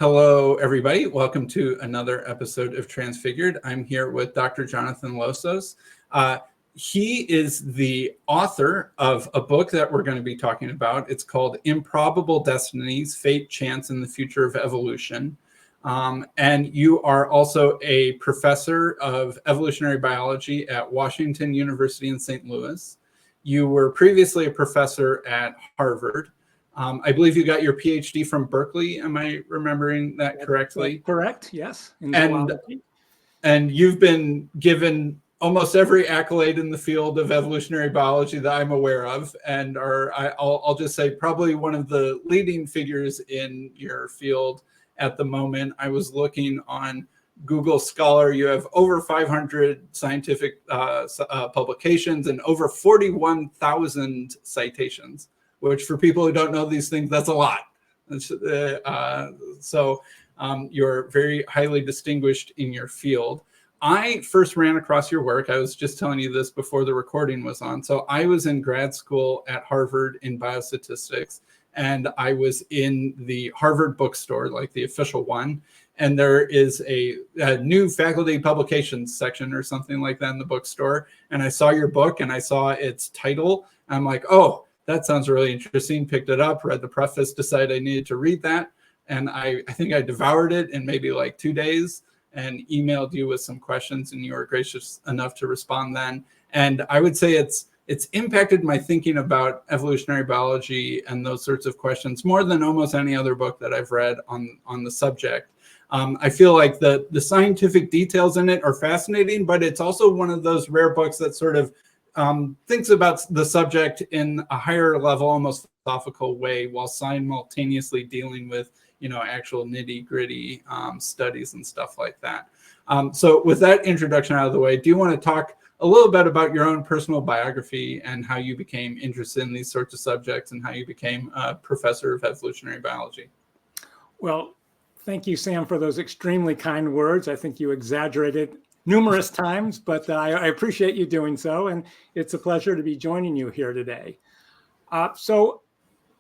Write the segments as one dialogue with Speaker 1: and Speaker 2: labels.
Speaker 1: Hello, everybody. Welcome to another episode of Transfigured. I'm here with Dr. Jonathan Losos. He is the author of a book that we're going to be talking about. It's called Improbable Destinies, Fate, Chance, and the Future of Evolution. And you are also a professor of evolutionary biology at Washington University in St. Louis. You were previously a professor at Harvard. I believe you got your PhD from Berkeley. Am I remembering that correctly?
Speaker 2: Correct, yes.
Speaker 1: And you've been given almost every accolade in the field of evolutionary biology that I'm aware of, and I'll just say probably one of the leading figures in your field at the moment. I was looking on Google Scholar. You have over 500 scientific publications and over 41,000 citations, which for people who don't know these things, that's a lot. So you're very highly distinguished in your field. I first ran across your work. I was just telling you this before the recording was on. So I was in grad school at Harvard in biostatistics, and I was in the Harvard bookstore, like the official one. And there is a new faculty publications section or something like that in the bookstore. And I saw your book and I saw its title. I'm like, oh, that sounds really interesting. Picked it up, read the preface, decided I needed to read that. And I think I devoured it in maybe like 2 days and emailed you with some questions, and you were gracious enough to respond then. And I would say it's impacted my thinking about evolutionary biology and those sorts of questions more than almost any other book that I've read on the subject. I feel like the scientific details in it are fascinating, but it's also one of those rare books that sort of thinks about the subject in a higher level, almost philosophical way, while simultaneously dealing with, actual nitty gritty studies and stuff like that. So with that introduction out of the way, do you want to talk a little bit about your own personal biography and how you became interested in these sorts of subjects and how you became a professor of evolutionary biology?
Speaker 2: Well, thank you, Sam, for those extremely kind words. I think you exaggerated numerous times, but I appreciate you doing so. And it's a pleasure to be joining you here today. So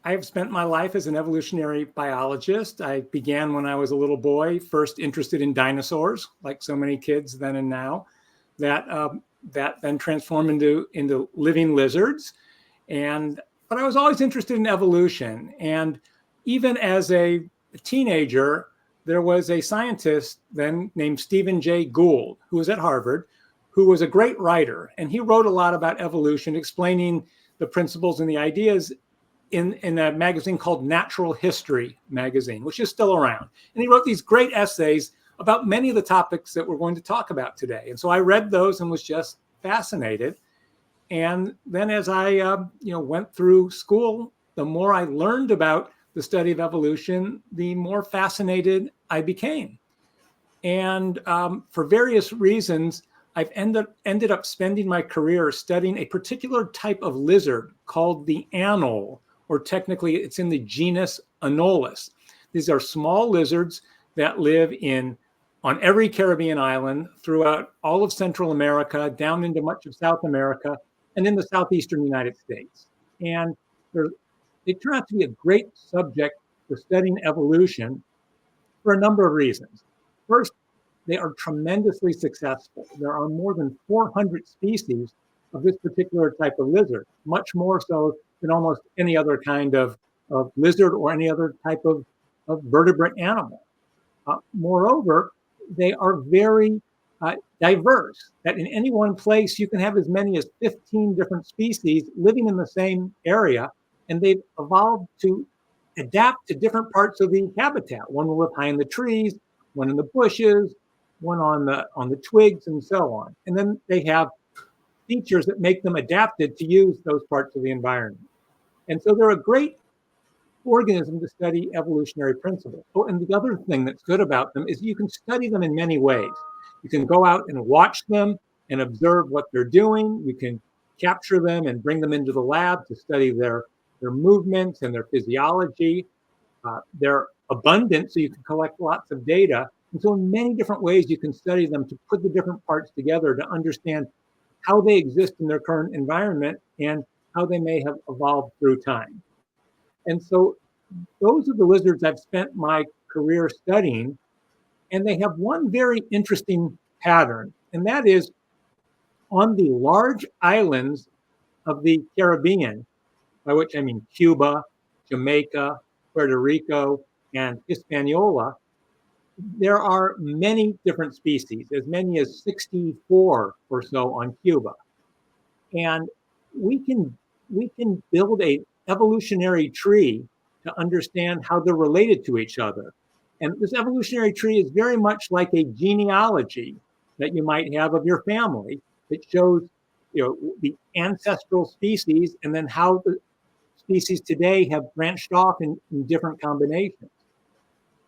Speaker 2: I have spent my life as an evolutionary biologist. I began when I was a little boy, first interested in dinosaurs, like so many kids then and now, that then transformed into living lizards. But I was always interested in evolution. And even as a teenager, there was a scientist then named J Gould, who was at Harvard, who was a great writer. And he wrote a lot about evolution, explaining the principles and the ideas in a magazine called Natural History magazine, which is still around. And he wrote these great essays about many of the topics that we're going to talk about today. And so I read those and was just fascinated. And then as I went through school, the more I learned about the study of evolution, the more fascinated I became. And for various reasons, I've ended up spending my career studying a particular type of lizard called the anole, or technically it's in the genus Anolis. These are small lizards that live on every Caribbean island, throughout all of Central America, down into much of South America, and in the southeastern United States. And they turn out to be a great subject for studying evolution for a number of reasons. First, they are tremendously successful. There are more than 400 species of this particular type of lizard, much more so than almost any other kind of lizard or any other type of vertebrate animal. Moreover, they are very diverse, that in any one place you can have as many as 15 different species living in the same area, and they've evolved to adapt to different parts of the habitat. One will live high in the trees, one in the bushes, one on the twigs, and so on. And then they have features that make them adapted to use those parts of the environment. And so they're a great organism to study evolutionary principles. Oh, and the other thing that's good about them is you can study them in many ways. You can go out and watch them and observe what they're doing. You can capture them and bring them into the lab to study their movements and their physiology. They're abundant, so you can collect lots of data. And so in many different ways, you can study them to put the different parts together to understand how they exist in their current environment and how they may have evolved through time. And so those are the lizards I've spent my career studying, and they have one very interesting pattern, and that is on the large islands of the Caribbean, by which I mean Cuba, Jamaica, Puerto Rico, and Hispaniola, there are many different species, as many as 64 or so on Cuba. And we can build a evolutionary tree to understand how they're related to each other. And this evolutionary tree is very much like a genealogy that you might have of your family. It shows, the ancestral species and then how the species today have branched off in different combinations.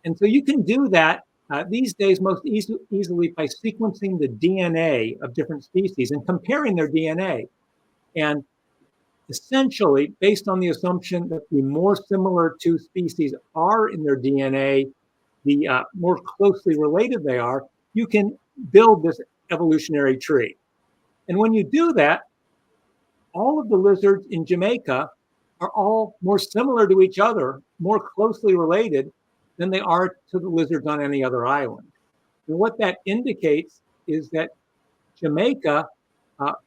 Speaker 2: And so you can do that these days most easily by sequencing the DNA of different species and comparing their DNA. And essentially, based on the assumption that the more similar two species are in their DNA, the more closely related they are, you can build this evolutionary tree. And when you do that, all of the lizards in Jamaica are all more similar to each other, more closely related than they are to the lizards on any other island. And what that indicates is that Jamaica,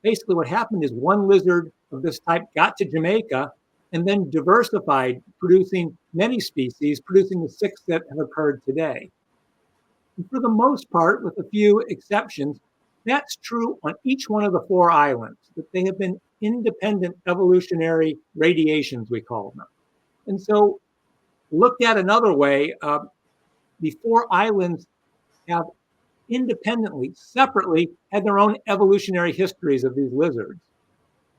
Speaker 2: basically what happened is one lizard of this type got to Jamaica and then diversified, producing many species, producing the 6 that have occurred today. And for the most part, with a few exceptions, that's true on each one of the 4 islands, that they have been independent evolutionary radiations, we call them. And so looked at another way, the 4 islands have independently, separately, had their own evolutionary histories of these lizards.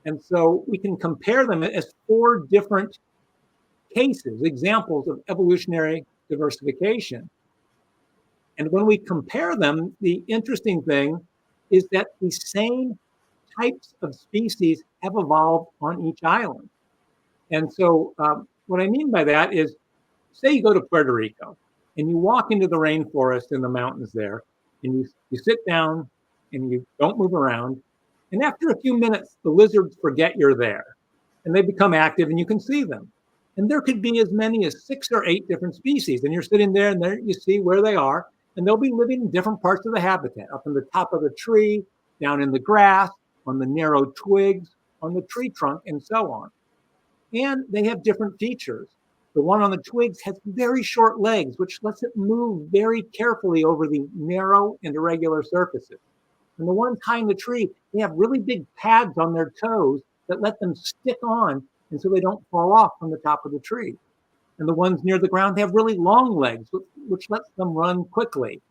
Speaker 2: And so we can compare them as 4 different cases, examples of evolutionary diversification. And when we compare them, the interesting thing is that the same types of species have evolved on each island. And so what I mean by that is, say you go to Puerto Rico and you walk into the rainforest in the mountains there, and you sit down and you don't move around. And after a few minutes, the lizards forget you're there and they become active and you can see them. And there could be as many as 6 or 8 different species. And you're sitting there and there you see where they are. And they'll be living in different parts of the habitat, up in the top of the tree, down in the grass, on the narrow twigs, on the tree trunk, and so on. And they have different features. The one on the twigs has very short legs, which lets it move very carefully over the narrow and irregular surfaces. And the ones high in the tree, they have really big pads on their toes that let them stick on, and so they don't fall off from the top of the tree. And the ones near the ground have really long legs, which lets them run quickly,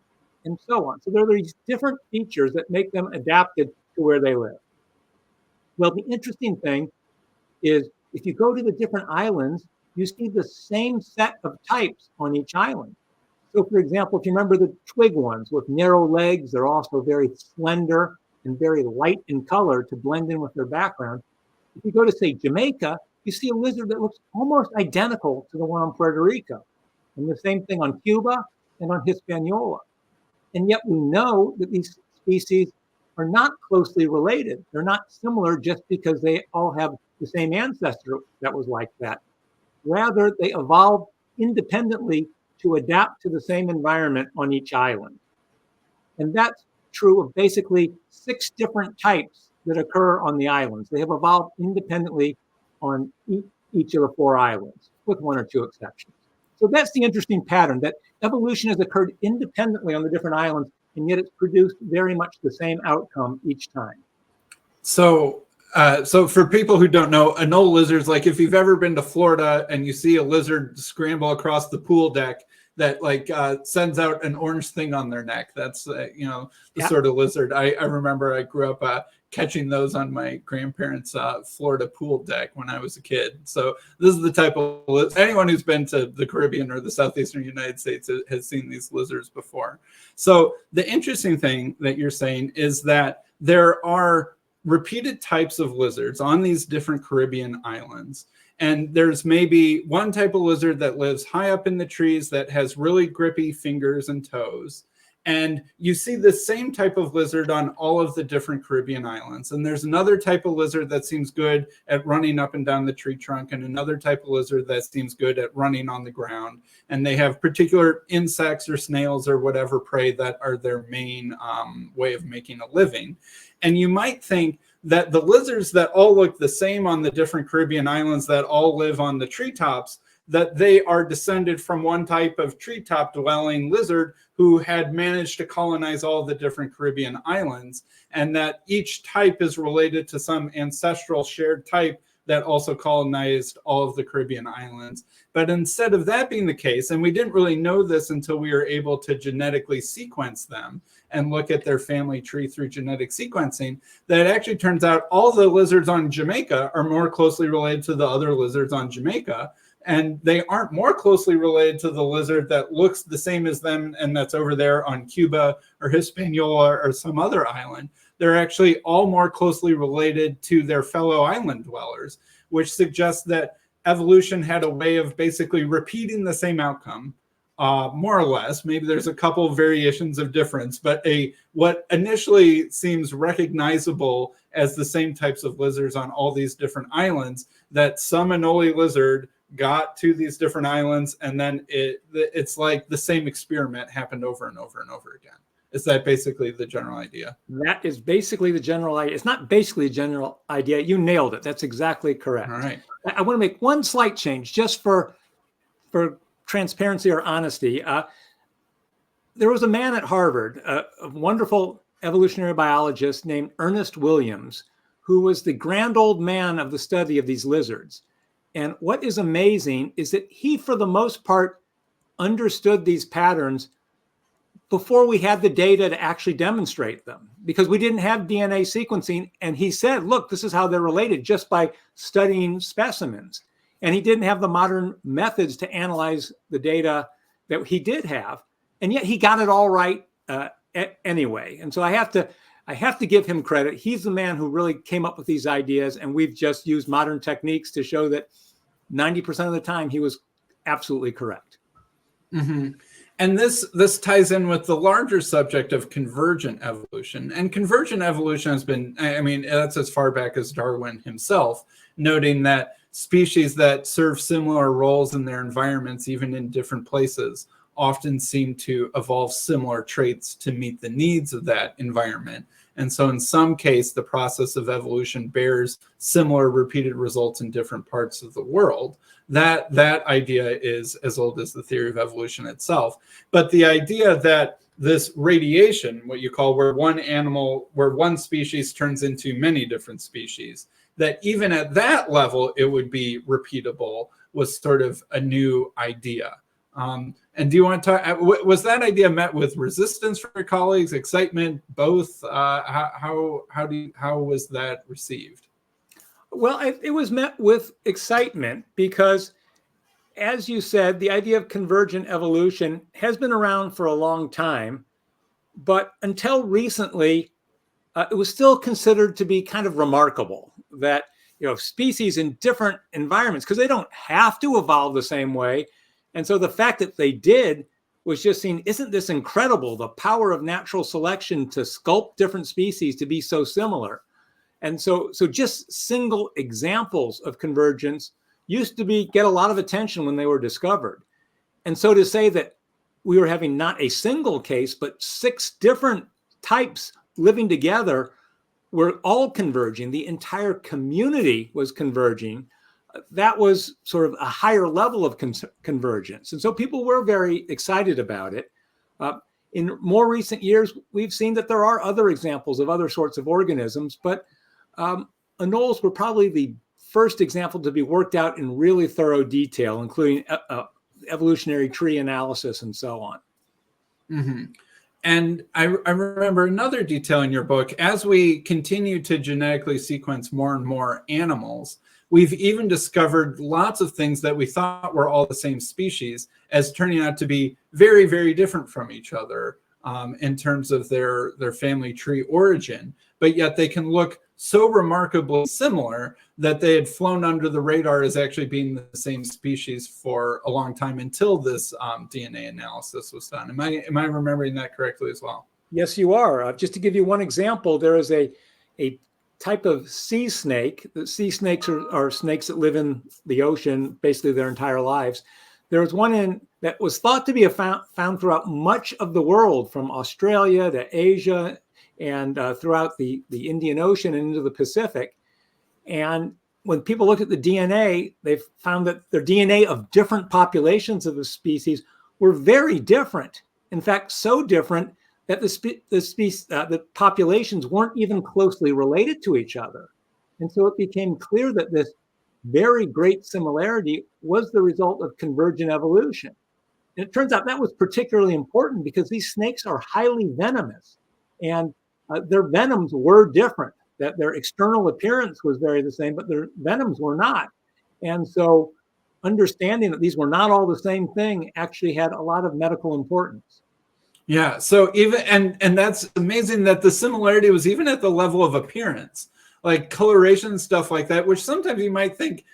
Speaker 2: and so on. So there are these different features that make them adapted to where they live. Well, the interesting thing is if you go to the different islands, you see the same set of types on each island. So for example, if you remember the twig ones with narrow legs, they're also very slender and very light in color to blend in with their background. If you go to, say, Jamaica, you see a lizard that looks almost identical to the one on Puerto Rico. And the same thing on Cuba and on Hispaniola. And yet we know that these species are not closely related. They're not similar just because they all have the same ancestor that was like that. Rather, they evolved independently to adapt to the same environment on each island. And that's true of basically 6 different types that occur on the islands. They have evolved independently on each of the 4 islands, with 1 or 2 exceptions. So that's the interesting pattern, that evolution has occurred independently on the different islands, and yet it's produced very much the same outcome each time.
Speaker 1: So for people who don't know, anole lizards, like if you've ever been to Florida and you see a lizard scramble across the pool deck that sends out an orange thing on their neck, that's the sort of lizard. I remember I grew up catching those on my grandparents' Florida pool deck when I was a kid. So this is the type of anyone who's been to the Caribbean or the southeastern United States has seen these lizards before. So the interesting thing that you're saying is that there are repeated types of lizards on these different Caribbean islands. And there's maybe one type of lizard that lives high up in the trees that has really grippy fingers and toes. And you see the same type of lizard on all of the different Caribbean islands. And there's another type of lizard that seems good at running up and down the tree trunk, and another type of lizard that seems good at running on the ground. And they have particular insects or snails or whatever prey that are their main way of making a living. And you might think that the lizards that all look the same on the different Caribbean islands that all live on the treetops, that they are descended from one type of treetop dwelling lizard who had managed to colonize all the different Caribbean islands, and that each type is related to some ancestral shared type that also colonized all of the Caribbean islands. But instead of that being the case, and we didn't really know this until we were able to genetically sequence them and look at their family tree through genetic sequencing, that it actually turns out all the lizards on Jamaica are more closely related to the other lizards on Jamaica. And they aren't more closely related to the lizard that looks the same as them and that's over there on Cuba or Hispaniola or some other island. They're actually all more closely related to their fellow island dwellers, which suggests that evolution had a way of basically repeating the same outcome, more or less. Maybe there's a couple of variations of difference, but what initially seems recognizable as the same types of lizards on all these different islands, that some anole lizard got to these different islands, and then it's like the same experiment happened over and over and over again. Is that basically the general idea?
Speaker 2: That is basically the general idea. It's not basically a general idea. You nailed it. That's exactly correct.
Speaker 1: All right.
Speaker 2: I want to make one slight change just for transparency or honesty. There was a man at Harvard, a wonderful evolutionary biologist named Ernest Williams, who was the grand old man of the study of these lizards. And what is amazing is that he, for the most part, understood these patterns before we had the data to actually demonstrate them, because we didn't have DNA sequencing. And he said, look, this is how they're related just by studying specimens. And he didn't have the modern methods to analyze the data that he did have. And yet he got it all right anyway. And so I have to give him credit. He's the man who really came up with these ideas, and we've just used modern techniques to show that 90% of the time he was absolutely correct.
Speaker 1: Mm-hmm. And this ties in with the larger subject of convergent evolution. And convergent evolution has been, I mean, that's as far back as Darwin himself, noting that species that serve similar roles in their environments, even in different places, often seem to evolve similar traits to meet the needs of that environment. And so in some case, the process of evolution bears similar repeated results in different parts of the world. That idea is as old as the theory of evolution itself. But the idea that this radiation, what you call where one species turns into many different species, that even at that level, it would be repeatable, was sort of a new idea. And do you want to talk, was that idea met with resistance from your colleagues, excitement, both? How was that received?
Speaker 2: Well, it was met with excitement because, as you said, the idea of convergent evolution has been around for a long time, but until recently, it was still considered to be kind of remarkable that, species in different environments, because they don't have to evolve the same way. And so the fact that they did was just seen, isn't this incredible? The power of natural selection to sculpt different species to be so similar. And so just single examples of convergence used to get a lot of attention when they were discovered. And so to say that we were having not a single case, but 6 different types living together were all converging, the entire community was converging, that was sort of a higher level of convergence. And so people were very excited about it. In more recent years, we've seen that there are other examples of other sorts of organisms, but anoles were probably the first example to be worked out in really thorough detail, including evolutionary tree analysis and so on.
Speaker 1: Mm-hmm. And I remember another detail in your book, as we continue to genetically sequence more and more animals, we've even discovered lots of things that we thought were all the same species as turning out to be very, very different from each other in terms of their family tree origin. but yet they can look so remarkably similar that they had flown under the radar as actually being the same species for a long time until this DNA analysis was done. Am I remembering that correctly as well?
Speaker 2: Yes, you are. Just to give you one example, there is a type of sea snake. The sea snakes are snakes that live in the ocean basically their entire lives. There was one that was thought to be found throughout much of the world, from Australia to Asia and throughout the Indian Ocean and into the Pacific. And when people look at the DNA, they've found that their DNA of different populations of the species were very different. In fact, so different that the populations weren't even closely related to each other. And so it became clear that this very great similarity was the result of convergent evolution. And it turns out that was particularly important because these snakes are highly venomous, and their venoms were different, that their external appearance was very the same, but their venoms were not. And so understanding that these were not all the same thing actually had a lot of medical importance.
Speaker 1: Yeah. So even, and that's amazing that the similarity was even at the level of appearance, like coloration, stuff like that, which sometimes you might think,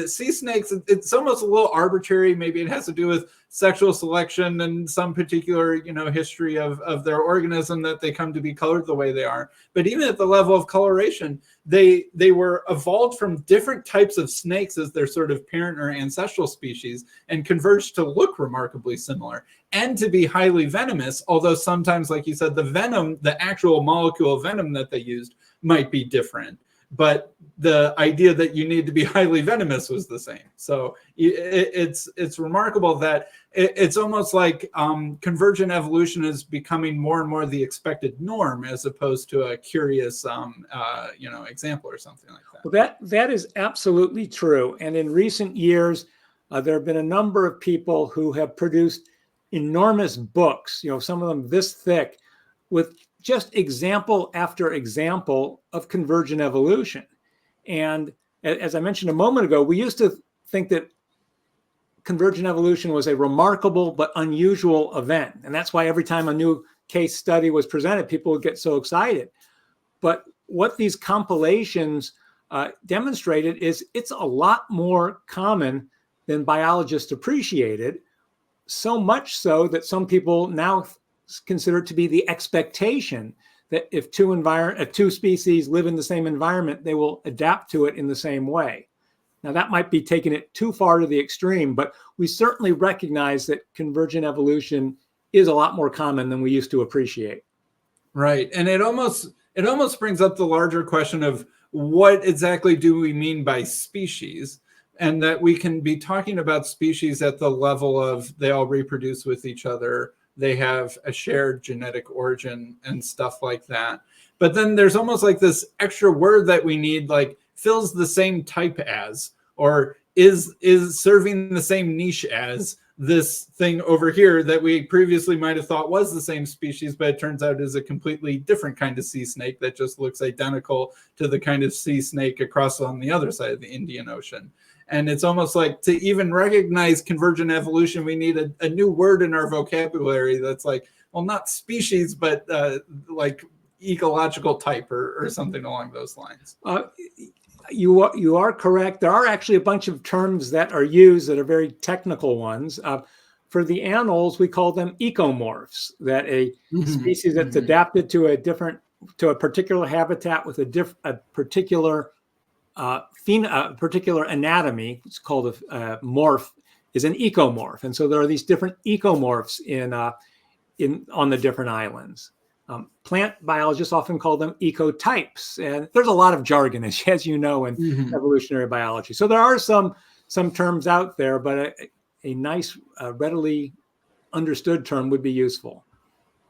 Speaker 1: sea snakes, it's almost a little arbitrary. Maybe it has to do with sexual selection and some particular, history of their organism that they come to be colored the way they are. But even at the level of coloration, they were evolved from different types of snakes as their sort of parent or ancestral species and converged to look remarkably similar and to be highly venomous. Although sometimes, like you said, the venom, the actual molecule of venom that they used might be different, but the idea that you need to be highly venomous was the same. So it's remarkable that it's almost like convergent evolution is becoming more and more the expected norm as opposed to a curious example or something like that.
Speaker 2: Well, that is absolutely true. And in recent years, there have been a number of people who have produced enormous books, some of them this thick, with just example after example of convergent evolution. And as I mentioned a moment ago, we used to think that convergent evolution was a remarkable but unusual event. And that's why every time a new case study was presented, people would get so excited. But what these compilations demonstrated is it's a lot more common than biologists appreciated, so much so that some people now consider it to be the expectation that if two species live in the same environment, they will adapt to it in the same way. Now, that might be taking it too far to the extreme, but we certainly recognize that convergent evolution is a lot more common than we used to appreciate.
Speaker 1: Right. And it almost brings up the larger question of what exactly do we mean by species, and that we can be talking about species at the level of they all reproduce with each other, they have a shared genetic origin and stuff like that. But then there's almost like this extra word that we need, like fills the same type as, or is serving the same niche as this thing over here that we previously might have thought was the same species, but it turns out is a completely different kind of sea snake that just looks identical to the kind of sea snake across on the other side of the Indian Ocean. And it's almost like to even recognize convergent evolution, we need a new word in our vocabulary that's like, well, not species, but like ecological type or something along those lines.
Speaker 2: You are correct. There are actually a bunch of terms that are used that are very technical ones. For the anoles, we call them ecomorphs, that a species that's adapted to a particular habitat with a particular particular anatomy, it's called a morph, is an ecomorph. And so there are these different ecomorphs on the different islands. Plant biologists often call them ecotypes. And there's a lot of jargon, as you know, in evolutionary biology. So there are some terms out there, but a nice, readily understood term would be useful.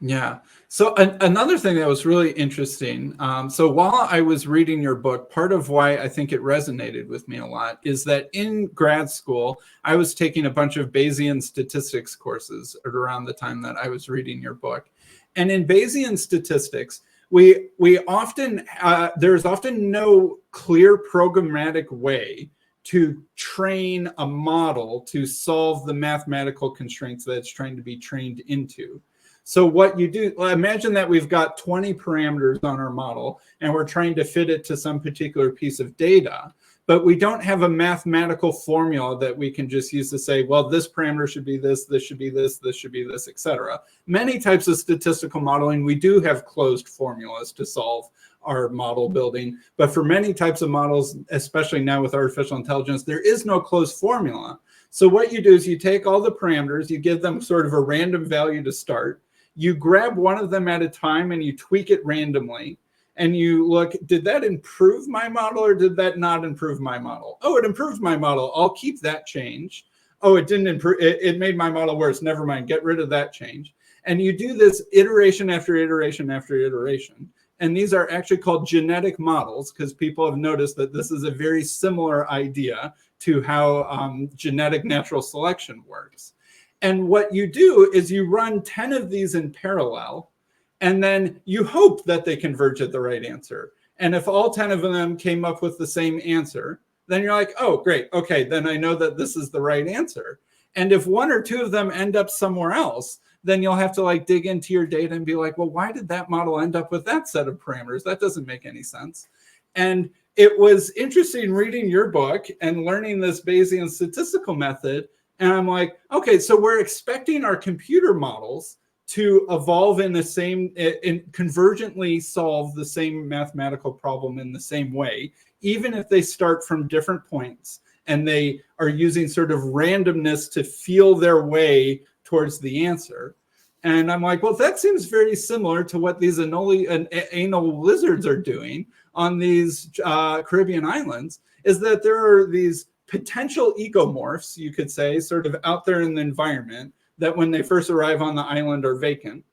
Speaker 1: Yeah. So another thing that was really interesting. So while I was reading your book, part of why I think it resonated with me a lot is that in grad school, I was taking a bunch of Bayesian statistics courses at around the time that I was reading your book. And in Bayesian statistics, we often, there's often no clear programmatic way to train a model to solve the mathematical constraints that it's trying to be trained into. So what you do, imagine that we've got 20 parameters on our model and we're trying to fit it to some particular piece of data, but we don't have a mathematical formula that we can just use to say, well, this parameter should be this should be this should be this, etc. Many types of statistical modeling, we do have closed formulas to solve our model building, but for many types of models, especially now with artificial intelligence, there is no closed formula. So what you do is you take all the parameters, you give them sort of a random value to start, you grab one of them at a time and you tweak it randomly, and you look, did that improve my model or did that not improve my model? Oh, it improved my model. I'll keep that change. Oh, it didn't improve. It made my model worse. Never mind. Get rid of that change. And you do this iteration after iteration after iteration. And these are actually called genetic models because people have noticed that this is a very similar idea to how genetic natural selection works. And what you do is you run 10 of these in parallel, and then you hope that they converge at the right answer. And if all 10 of them came up with the same answer, then you're like, oh, great. Okay, then I know that this is the right answer. And if one or two of them end up somewhere else, then you'll have to like dig into your data and be like, well, why did that model end up with that set of parameters? That doesn't make any sense. And it was interesting reading your book and learning this Bayesian statistical method. And I'm like, okay, so we're expecting our computer models to evolve in the same, convergently solve the same mathematical problem in the same way, even if they start from different points and they are using sort of randomness to feel their way towards the answer. And I'm like, well, that seems very similar to what these anole lizards are doing on these Caribbean islands, is that there are these potential ecomorphs, you could say, sort of out there in the environment that when they first arrive on the island are vacant.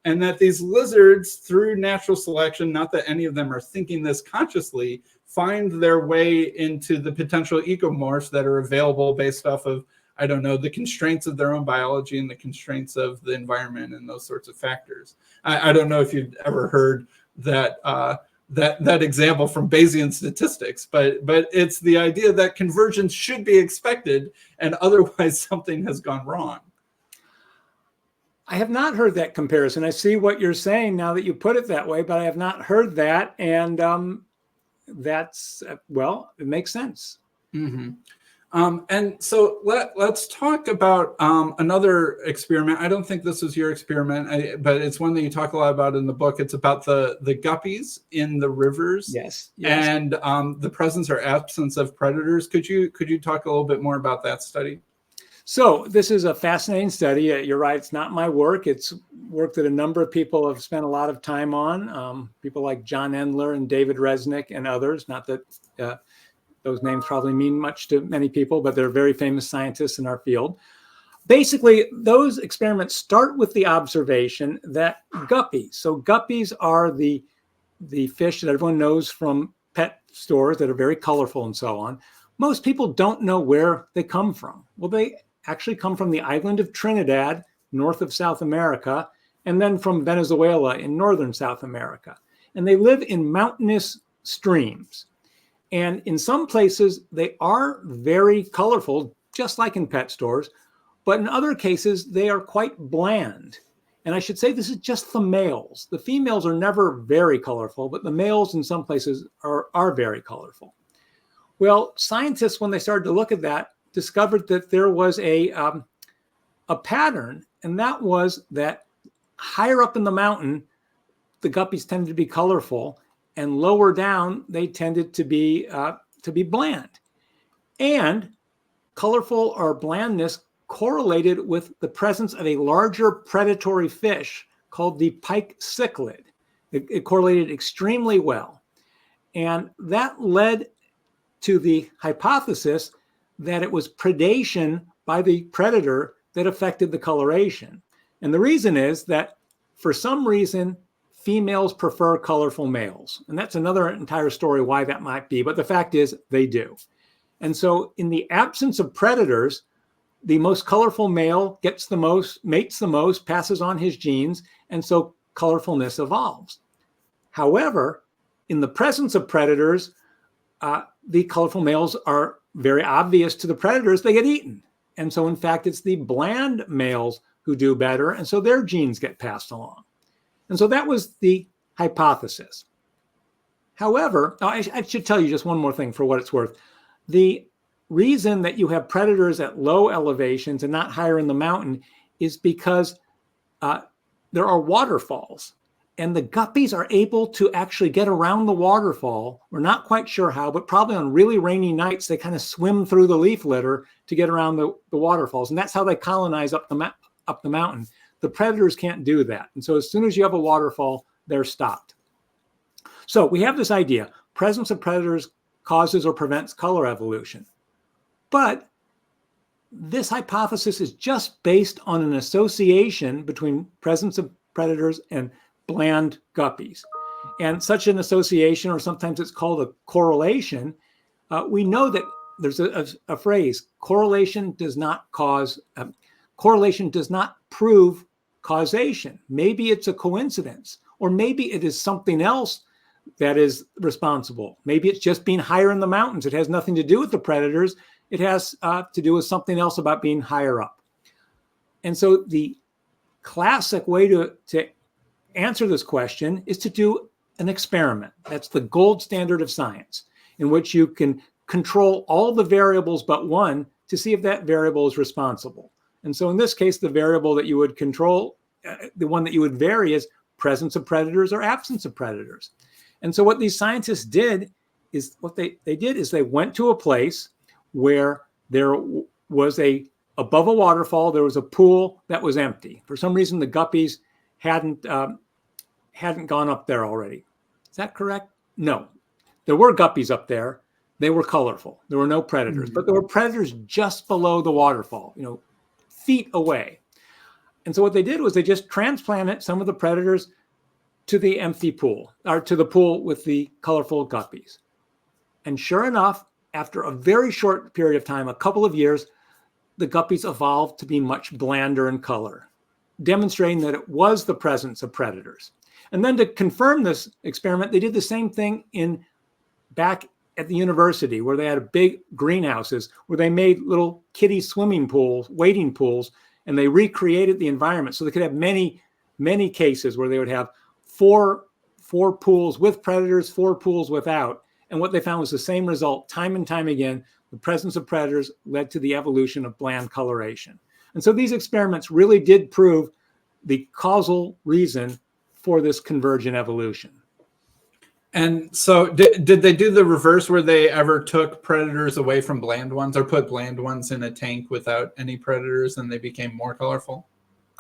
Speaker 1: And that these lizards, through natural selection, not that any of them are thinking this consciously, find their way into the potential ecomorphs that are available based off of, I don't know, the constraints of their own biology and the constraints of the environment and those sorts of factors. I don't know if you've ever heard that that example from Bayesian statistics, but it's the idea that convergence should be expected and otherwise something has gone wrong.
Speaker 2: I have not heard that comparison. I see what you're saying now that you put it that way, but I have not heard that. And that's, well, it makes sense.
Speaker 1: Mm-hmm. And so let's talk about another experiment. I don't think this was your experiment, but it's one that you talk a lot about in the book. It's about the guppies in the rivers.
Speaker 2: Yes.
Speaker 1: And the presence or absence of predators. Could you talk a little bit more about that study?
Speaker 2: So this is a fascinating study. You're right. It's not my work. It's work that a number of people have spent a lot of time on. People like John Endler and David Resnick and others. Not that those names probably mean much to many people, but they're very famous scientists in our field. Basically, those experiments start with the observation that guppies, so guppies are the fish that everyone knows from pet stores that are very colorful and so on. Most people don't know where they come from. Well, they actually come from the island of Trinidad, north of South America, and then from Venezuela in northern South America. And they live in mountainous streams. And in some places, they are very colorful, just like in pet stores. But in other cases, they are quite bland. And I should say this is just the males. The females are never very colorful, but the males in some places are very colorful. Well, scientists, when they started to look at that, discovered that there was a pattern, and that was that higher up in the mountain, the guppies tended to be colorful, and lower down, they tended to be bland. And colorful or blandness correlated with the presence of a larger predatory fish called the pike cichlid. It correlated extremely well. And that led to the hypothesis that it was predation by the predator that affected the coloration. And the reason is that for some reason, females prefer colorful males. And that's another entire story why that might be. But the fact is they do. And so in the absence of predators, the most colorful male gets the most, mates the most, passes on his genes. And so colorfulness evolves. However, in the presence of predators, the colorful males are very obvious to the predators. They get eaten. And so in fact, it's the bland males who do better, and so their genes get passed along. And so that was the hypothesis. However, I should tell you just one more thing for what it's worth. The reason that you have predators at low elevations and not higher in the mountain is because there are waterfalls, and the guppies are able to actually get around the waterfall. We're not quite sure how, but probably on really rainy nights, they kind of swim through the leaf litter to get around the waterfalls. And that's how they colonize up the mountain. The predators can't do that. And so as soon as you have a waterfall, they're stopped. So we have this idea, presence of predators causes or prevents color evolution. But this hypothesis is just based on an association between presence of predators and bland guppies. And such an association, or sometimes it's called a correlation, we know that there's a phrase, correlation does not prove causation. Maybe it's a coincidence, or maybe it is something else that is responsible. Maybe it's just being higher in the mountains. It has nothing to do with the predators. It has to do with something else about being higher up. And so the classic way to answer this question is to do an experiment. That's the gold standard of science, in which you can control all the variables but one to see if that variable is responsible. And so in this case, the variable that you would control, the one that you would vary, is presence of predators or absence of predators. And so what these scientists did is, they went to a place where there was above a waterfall, there was a pool that was empty. For some reason, the guppies hadn't gone up there already. Is that correct? No. There were guppies up there. They were colorful. There were no predators, but there were predators just below the waterfall, feet away. And so what they did was they just transplanted some of the predators to the empty pool, or to the pool with the colorful guppies. And sure enough, after a very short period of time, a couple of years, the guppies evolved to be much blander in color, demonstrating that it was the presence of predators. And then to confirm this experiment, they did the same thing back at the university, where they had big greenhouses where they made little kiddie swimming pools, wading pools, and they recreated the environment so they could have many, many cases where they would have four pools with predators, 4 pools without. And what they found was the same result time and time again. The presence of predators led to the evolution of bland coloration. And so these experiments really did prove the causal reason for this convergent evolution.
Speaker 1: And so did they do the reverse, where they ever took predators away from bland ones, or put bland ones in a tank without any predators and they became more colorful?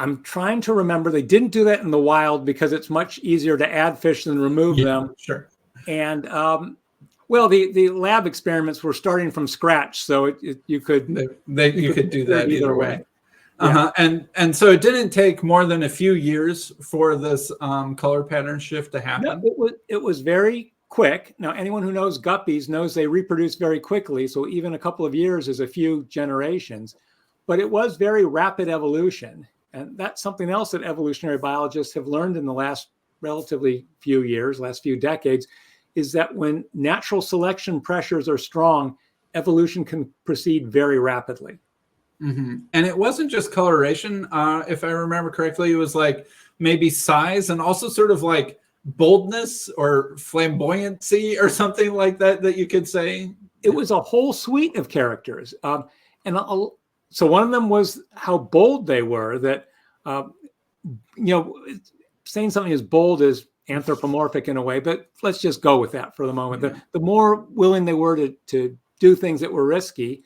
Speaker 2: I'm trying to remember. They didn't do that in the wild because it's much easier to add fish than remove them.
Speaker 1: Sure.
Speaker 2: And the lab experiments were starting from scratch, so you could do
Speaker 1: that either way.
Speaker 2: Yeah.
Speaker 1: And so it didn't take more than a few years for this color pattern shift to happen.
Speaker 2: No, it was very quick. Now, anyone who knows guppies knows they reproduce very quickly. So even a couple of years is a few generations, but it was very rapid evolution. And that's something else that evolutionary biologists have learned in the last relatively few years, last few decades, is that when natural selection pressures are strong, evolution can proceed very rapidly.
Speaker 1: Mm-hmm. And it wasn't just coloration. If I remember correctly, it was like maybe size and also sort of like boldness or flamboyancy or something like that you could say.
Speaker 2: It was a whole suite of characters. So one of them was how bold they were, that, saying something as bold is anthropomorphic in a way, but let's just go with that for the moment. Yeah. The more willing they were to do things that were risky.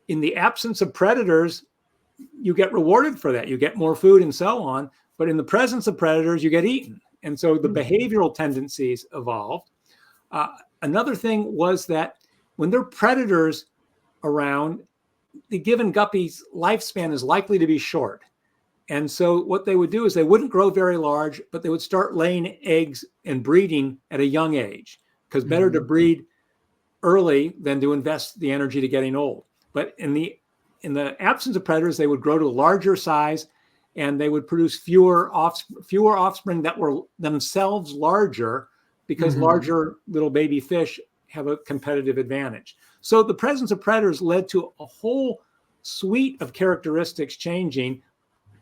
Speaker 2: In the absence of predators, you get rewarded for that. You get more food and so on. But in the presence of predators, you get eaten. And so the behavioral tendencies evolved. Another thing was that when there are predators around, the given guppy's lifespan is likely to be short. And so what they would do is they wouldn't grow very large, but they would start laying eggs and breeding at a young age, because better to breed early than to invest the energy to getting old. But in the absence of predators, they would grow to a larger size, and they would produce fewer offspring that were themselves larger, because larger little baby fish have a competitive advantage. So the presence of predators led to a whole suite of characteristics changing,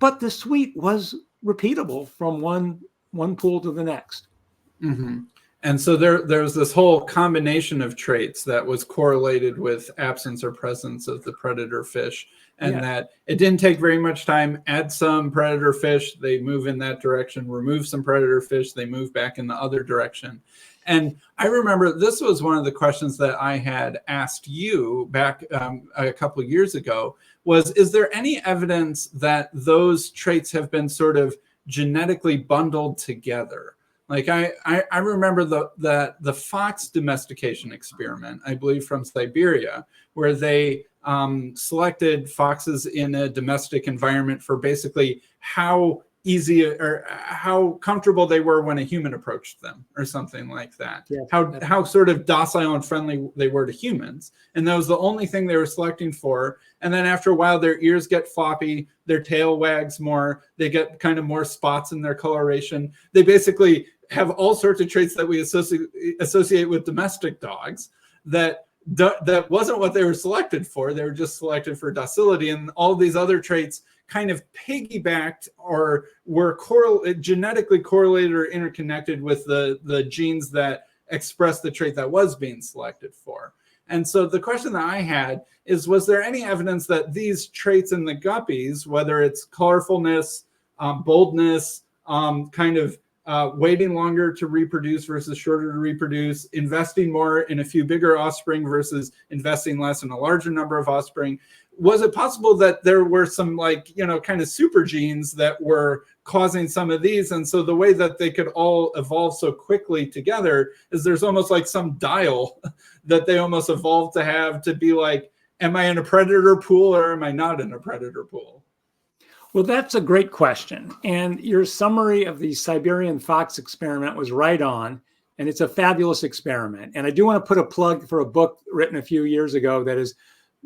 Speaker 2: but the suite was repeatable from one pool to the next.
Speaker 1: Mm-hmm. And so there's this whole combination of traits that was correlated with absence or presence of the predator fish, and that it didn't take very much time. Add some predator fish, they move in that direction. Remove some predator fish, they move back in the other direction. And I remember this was one of the questions that I had asked you back a couple of years ago was, is there any evidence that those traits have been sort of genetically bundled together? Like I remember the fox domestication experiment, I believe from Siberia, where they selected foxes in a domestic environment for basically how easy or how comfortable they were when a human approached them or something like that.
Speaker 2: Yeah.
Speaker 1: How sort of docile and friendly they were to humans. And that was the only thing they were selecting for. And then after a while, their ears get floppy, their tail wags more, they get kind of more spots in their coloration. They basically have all sorts of traits that we associate with domestic dogs that wasn't what they were selected for. They were just selected for docility, and all these other traits kind of piggybacked or were genetically correlated or interconnected with the genes that express the trait that was being selected for. And so the question that I had is, was there any evidence that these traits in the guppies, whether it's colorfulness, boldness, kind of waiting longer to reproduce versus shorter to reproduce, investing more in a few bigger offspring versus investing less in a larger number of offspring, was it possible that there were some kind of super genes that were causing some of these? And so the way that they could all evolve so quickly together is there's almost like some dial that they almost evolved to have to be like, am I in a predator pool or am I not in a predator pool?
Speaker 2: Well, that's a great question. And your summary of the Siberian fox experiment was right on. And it's a fabulous experiment. And I do want to put a plug for a book written a few years ago that is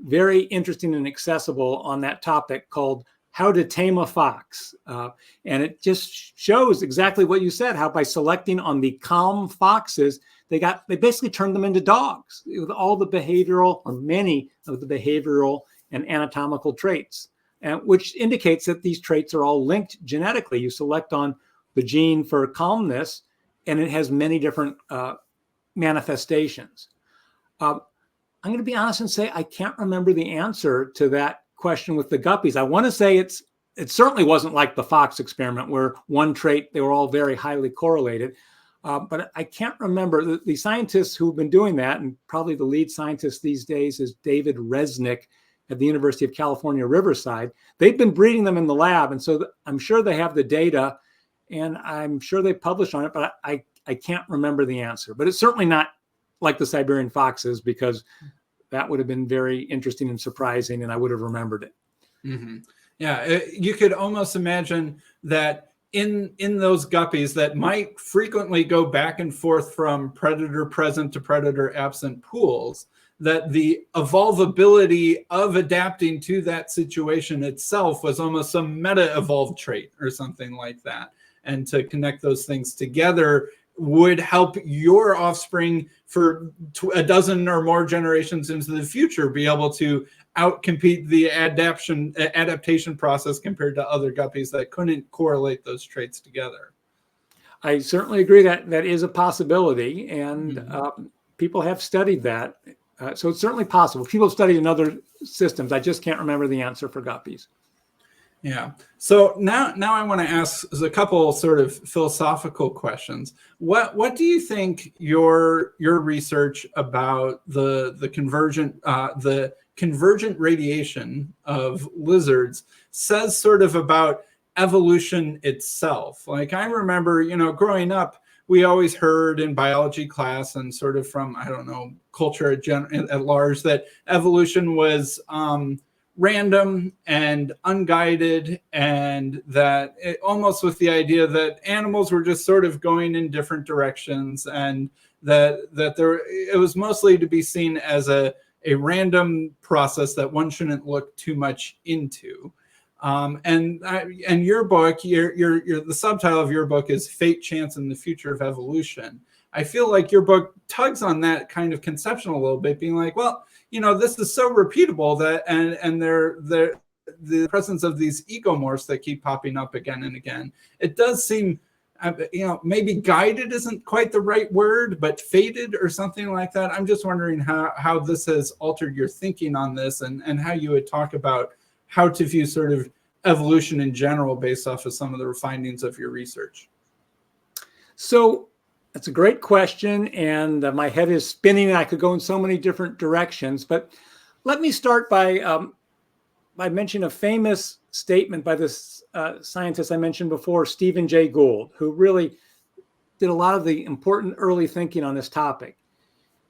Speaker 2: very interesting and accessible on that topic called How to Tame a Fox. And it just shows exactly what you said, how by selecting on the calm foxes, they basically turned them into dogs with all the behavioral, or many of the behavioral and anatomical traits, which indicates that these traits are all linked genetically. You select on the gene for calmness, and it has many different manifestations. I'm going to be honest and say I can't remember the answer to that question with the guppies. I want to say it certainly wasn't like the fox experiment where one trait, they were all very highly correlated. But I can't remember. The scientists who've been doing that, and probably the lead scientist these days is David Resnick at the University of California, Riverside. They've been breeding them in the lab. And so I'm sure they have the data, and I'm sure they published on it, but I can't remember the answer. But it's certainly not like the Siberian foxes, because that would have been very interesting and surprising, and I would have remembered it.
Speaker 1: Mm-hmm. Yeah, you could almost imagine that in those guppies that might frequently go back and forth from predator present to predator absent pools, that the evolvability of adapting to that situation itself was almost some meta-evolved trait or something like that. And to connect those things together would help your offspring for a dozen or more generations into the future be able to outcompete the adaptation process compared to other guppies that couldn't correlate those traits together.
Speaker 2: I certainly agree that is a possibility, and people have studied that. So it's certainly possible. People have studied in other systems. I just can't remember the answer for guppies.
Speaker 1: Yeah. So now I want to ask a couple sort of philosophical questions. What do you think your research about the convergent radiation of lizards says sort of about evolution itself? Like, I remember, growing up, we always heard in biology class and sort of from, I don't know, culture at large, that evolution was random and unguided, and that almost with the idea that animals were just sort of going in different directions, and that it was mostly to be seen as a random process that one shouldn't look too much into. And your book, the subtitle of your book is Fate, Chance, and the Future of Evolution. I feel like your book tugs on that kind of conception a little bit, being like, well, this is so repeatable that, and the presence of these egomorphs that keep popping up again and again, it does seem, maybe guided isn't quite the right word, but fated or something like that. I'm just wondering how this has altered your thinking on this, and how you would talk about how to view sort of evolution in general based off of some of the findings of your research.
Speaker 2: So that's a great question, and my head is spinning. I could go in so many different directions, but let me start by mentioning a famous statement by this scientist I mentioned before, Stephen J. Gould, who really did a lot of the important early thinking on this topic.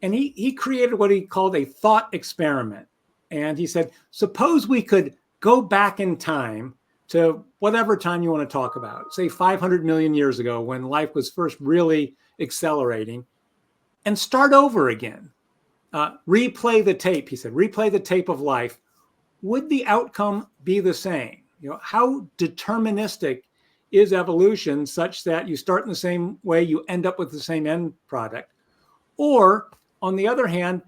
Speaker 2: And he created what he called a thought experiment. And he said, suppose we could go back in time to whatever time you want to talk about, say 500 million years ago when life was first really accelerating, and start over again. Replay the tape, he said, replay the tape of life. Would the outcome be the same? How deterministic is evolution such that you start in the same way, you end up with the same end product? Or, on the other hand,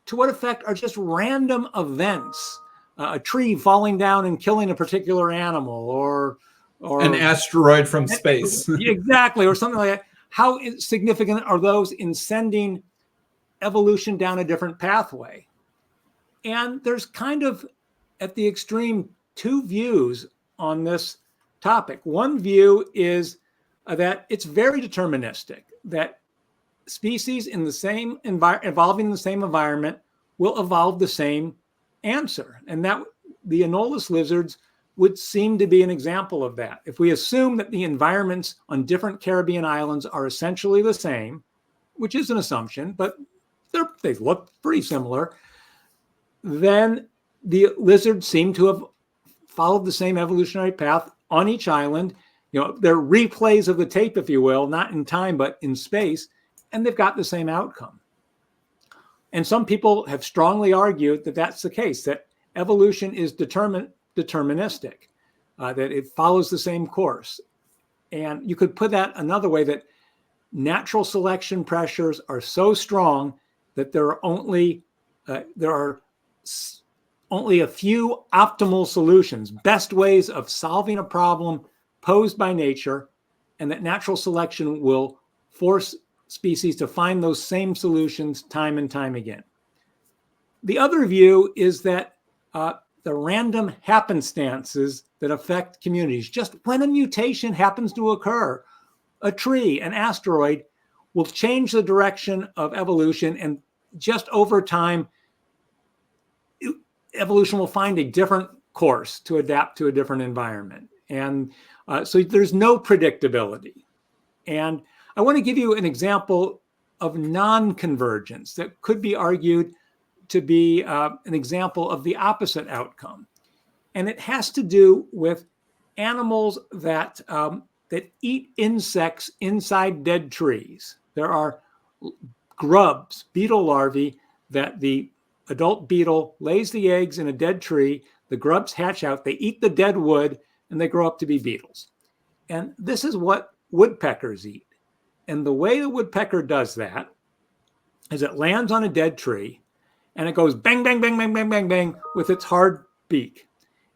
Speaker 2: to what effect are just random events, a tree falling down and killing a particular animal, or
Speaker 1: an asteroid from space?
Speaker 2: Exactly, or something like that. How significant are those in sending evolution down a different pathway? And there's kind of, at the extreme, two views on this topic. One view is that it's very deterministic, that species in the same evolving in the same environment will evolve the same answer. And that the anolis lizards would seem to be an example of that. If we assume that the environments on different Caribbean islands are essentially the same, which is an assumption, but they look pretty similar, then the lizards seem to have followed the same evolutionary path on each island. They're replays of the tape, if you will, not in time, but in space, and they've got the same outcome. And some people have strongly argued that that's the case, that evolution is deterministic, that it follows the same course. And you could put that another way, that natural selection pressures are so strong that there are only a few optimal solutions, best ways of solving a problem posed by nature, and that natural selection will force species to find those same solutions time and time again. The other view is that the random happenstances that affect communities, just when a mutation happens to occur, a tree, an asteroid, will change the direction of evolution, and just over time, evolution will find a different course to adapt to a different environment. And so there's no predictability. And I want to give you an example of non-convergence that could be argued to be an example of the opposite outcome. And it has to do with animals that eat insects inside dead trees. There are grubs, beetle larvae, that the adult beetle lays the eggs in a dead tree, the grubs hatch out, they eat the dead wood, and they grow up to be beetles. And this is what woodpeckers eat. And the way the woodpecker does that is it lands on a dead tree, and it goes bang, bang, bang, bang, bang, bang, bang with its hard beak.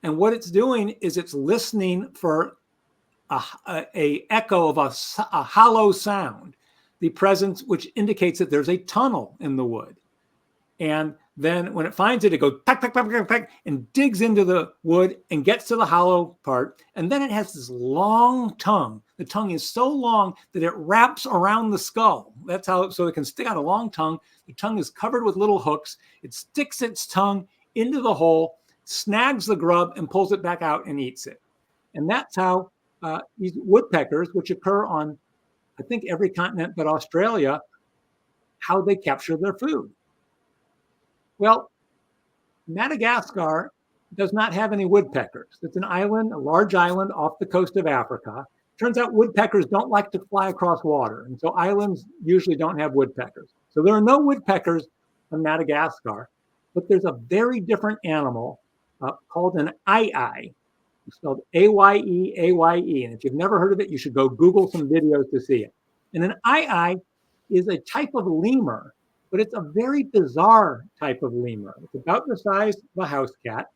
Speaker 2: And what it's doing is it's listening for a echo of a hollow sound, the presence, which indicates that there's a tunnel in the wood. And then when it finds it, it goes peck, peck, peck, peck, peck, and digs into the wood and gets to the hollow part. And then it has this long tongue. The tongue is so long that it wraps around the skull. That's how, so it can stick out a long tongue. The tongue is covered with little hooks. It sticks its tongue into the hole, snags the grub, and pulls it back out and eats it. And that's how these woodpeckers, which occur on, I think, every continent but Australia, how they capture their food. Well, Madagascar does not have any woodpeckers. It's an island, a large island off the coast of Africa. Turns out woodpeckers don't like to fly across water, and so islands usually don't have woodpeckers. So there are no woodpeckers on Madagascar, but there's a very different animal called an aye-aye. It's spelled A-Y-E, A-Y-E. And if you've never heard of it, you should go Google some videos to see it. And an aye-aye is a type of lemur, but it's a very bizarre type of lemur. It's about the size of a house cat,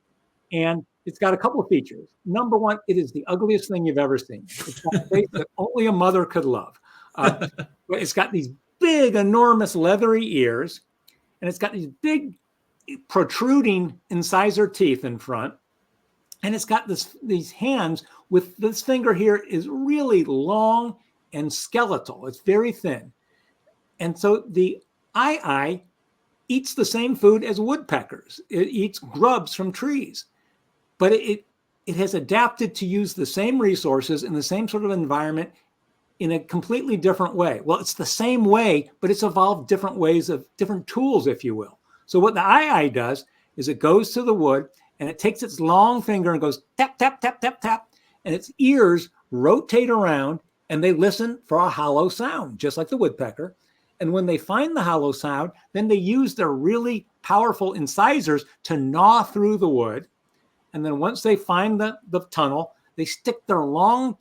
Speaker 2: and It's got a couple of features. Number one, it is the ugliest thing you've ever seen. It's got a face that only a mother could love. It's got these big, enormous leathery ears, and it's got these big protruding incisor teeth in front. And it's got these hands with this finger here is really long and skeletal. It's very thin. And so the eye eats the same food as woodpeckers. It eats grubs from trees, but it has adapted to use the same resources in the same sort of environment in a completely different way. Well, it's the same way, but it's evolved different ways of different tools, if you will. So what the eye does is it goes to the wood and it takes its long finger and goes tap, tap, tap, tap, tap, and its ears rotate around and they listen for a hollow sound, just like the woodpecker. And when they find the hollow sound, then they use their really powerful incisors to gnaw through the wood. And then once they find the tunnel, they stick their long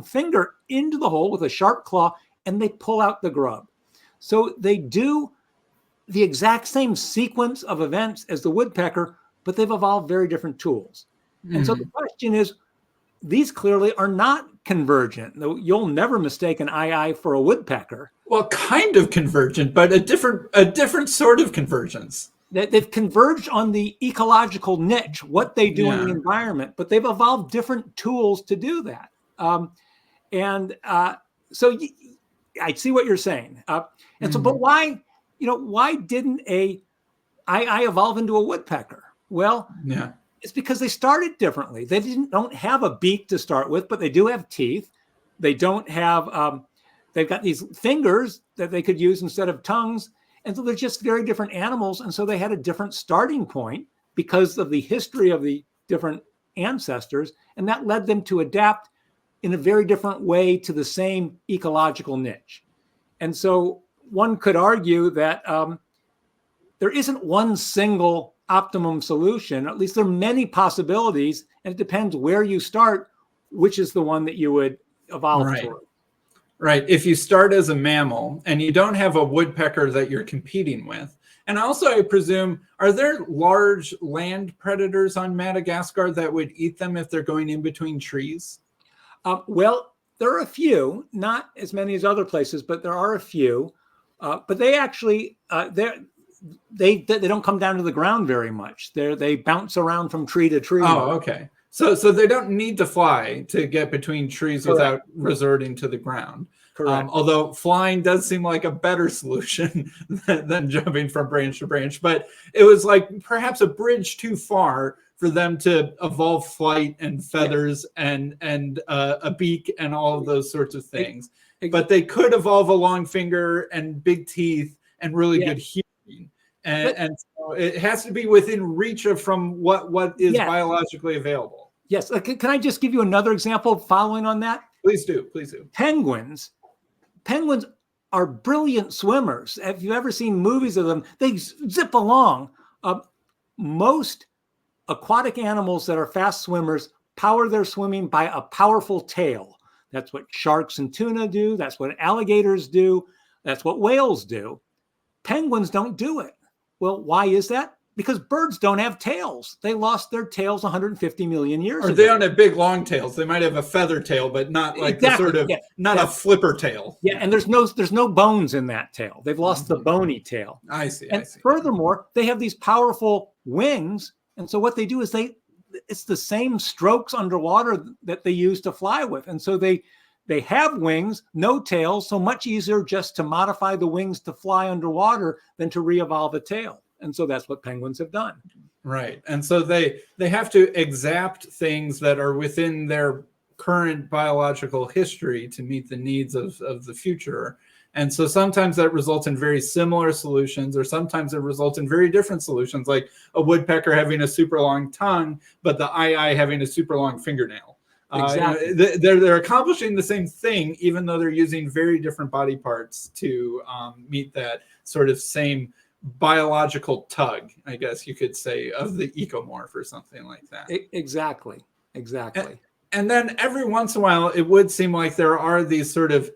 Speaker 2: finger into the hole with a sharp claw, and they pull out the grub. So they do the exact same sequence of events as the woodpecker, but they've evolved very different tools. Mm-hmm. And so the question is, these clearly are not convergent. You'll never mistake an eye for a woodpecker.
Speaker 1: Well, kind of convergent, but a different sort of convergence.
Speaker 2: They've converged on the ecological niche, what they do in the environment, but they've evolved different tools to do that. So I see what you're saying. So, but why didn't a eye evolve into a woodpecker? Well, it's because they started differently. They don't have a beak to start with, but they do have teeth. They don't have, they've got these fingers that they could use instead of tongues. And so they're just very different animals. And so they had a different starting point because of the history of the different ancestors. And that led them to adapt in a very different way to the same ecological niche. And so one could argue that there isn't one single optimum solution. At least there are many possibilities. And it depends where you start, which is the one that you would evolve toward.
Speaker 1: Right. If you start as a mammal and you don't have a woodpecker that you're competing with. And also, I presume, are there large land predators on Madagascar that would eat them if they're going in between trees?
Speaker 2: Well, there are a few, not as many as other places, but there are a few. But they actually, they don't come down to the ground very much. They bounce around from tree to tree.
Speaker 1: Oh, okay. So they don't need to fly to get between trees without resorting to the ground.
Speaker 2: Correct.
Speaker 1: Although flying does seem like a better solution than jumping from branch to branch. But it was like perhaps a bridge too far for them to evolve flight and feathers and a beak and all of those sorts of things. But they could evolve a long finger and big teeth and really good hearing. And so it has to be within reach of from what is biologically available.
Speaker 2: Yes. Can I just give you another example following on that?
Speaker 1: Please do.
Speaker 2: Penguins are brilliant swimmers. If you've ever seen movies of them, they zip along. Most aquatic animals that are fast swimmers power their swimming by a powerful tail. That's what sharks and tuna do. That's what alligators do. That's what whales do. Penguins don't do it. Well, why is that? Because birds don't have tails. They lost their tails 150 million years ago.
Speaker 1: Or they don't have big long tails. They might have a feather tail, but not like the sort of a flipper tail.
Speaker 2: Yeah, and there's no bones in that tail. They've lost the bony tail.
Speaker 1: I see.
Speaker 2: And furthermore, they have these powerful wings. And so what they do is it's the same strokes underwater that they use to fly with. And so they have wings, no tails, so much easier just to modify the wings to fly underwater than to re-evolve a tail. And so that's what penguins have done.
Speaker 1: Right. And so they have to exact things that are within their current biological history to meet the needs of the future. And so sometimes that results in very similar solutions, or sometimes it results in very different solutions, like a woodpecker having a super long tongue, but the eye having a super long fingernail.
Speaker 2: Exactly.
Speaker 1: They're accomplishing the same thing, even though they're using very different body parts to meet that sort of same biological tug, I guess you could say, of the ecomorph or something like that.
Speaker 2: Exactly.
Speaker 1: And then every once in a while, it would seem like there are these sort of,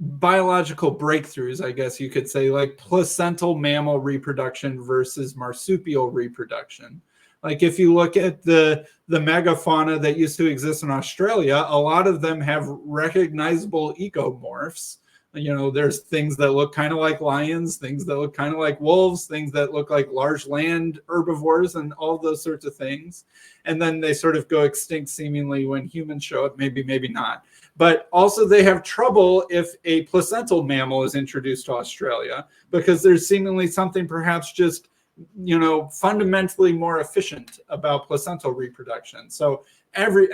Speaker 1: biological breakthroughs, I guess you could say, like placental mammal reproduction versus marsupial reproduction. Like if you look at the megafauna that used to exist in Australia, a lot of them have recognizable ecomorphs. You know, there's things that look kind of like lions, things that look kind of like wolves, things that look like large land herbivores, and all those sorts of things. And then they sort of go extinct seemingly when humans show up, maybe not. But also they have trouble if a placental mammal is introduced to Australia, because there's seemingly something perhaps just, you know, fundamentally more efficient about placental reproduction. So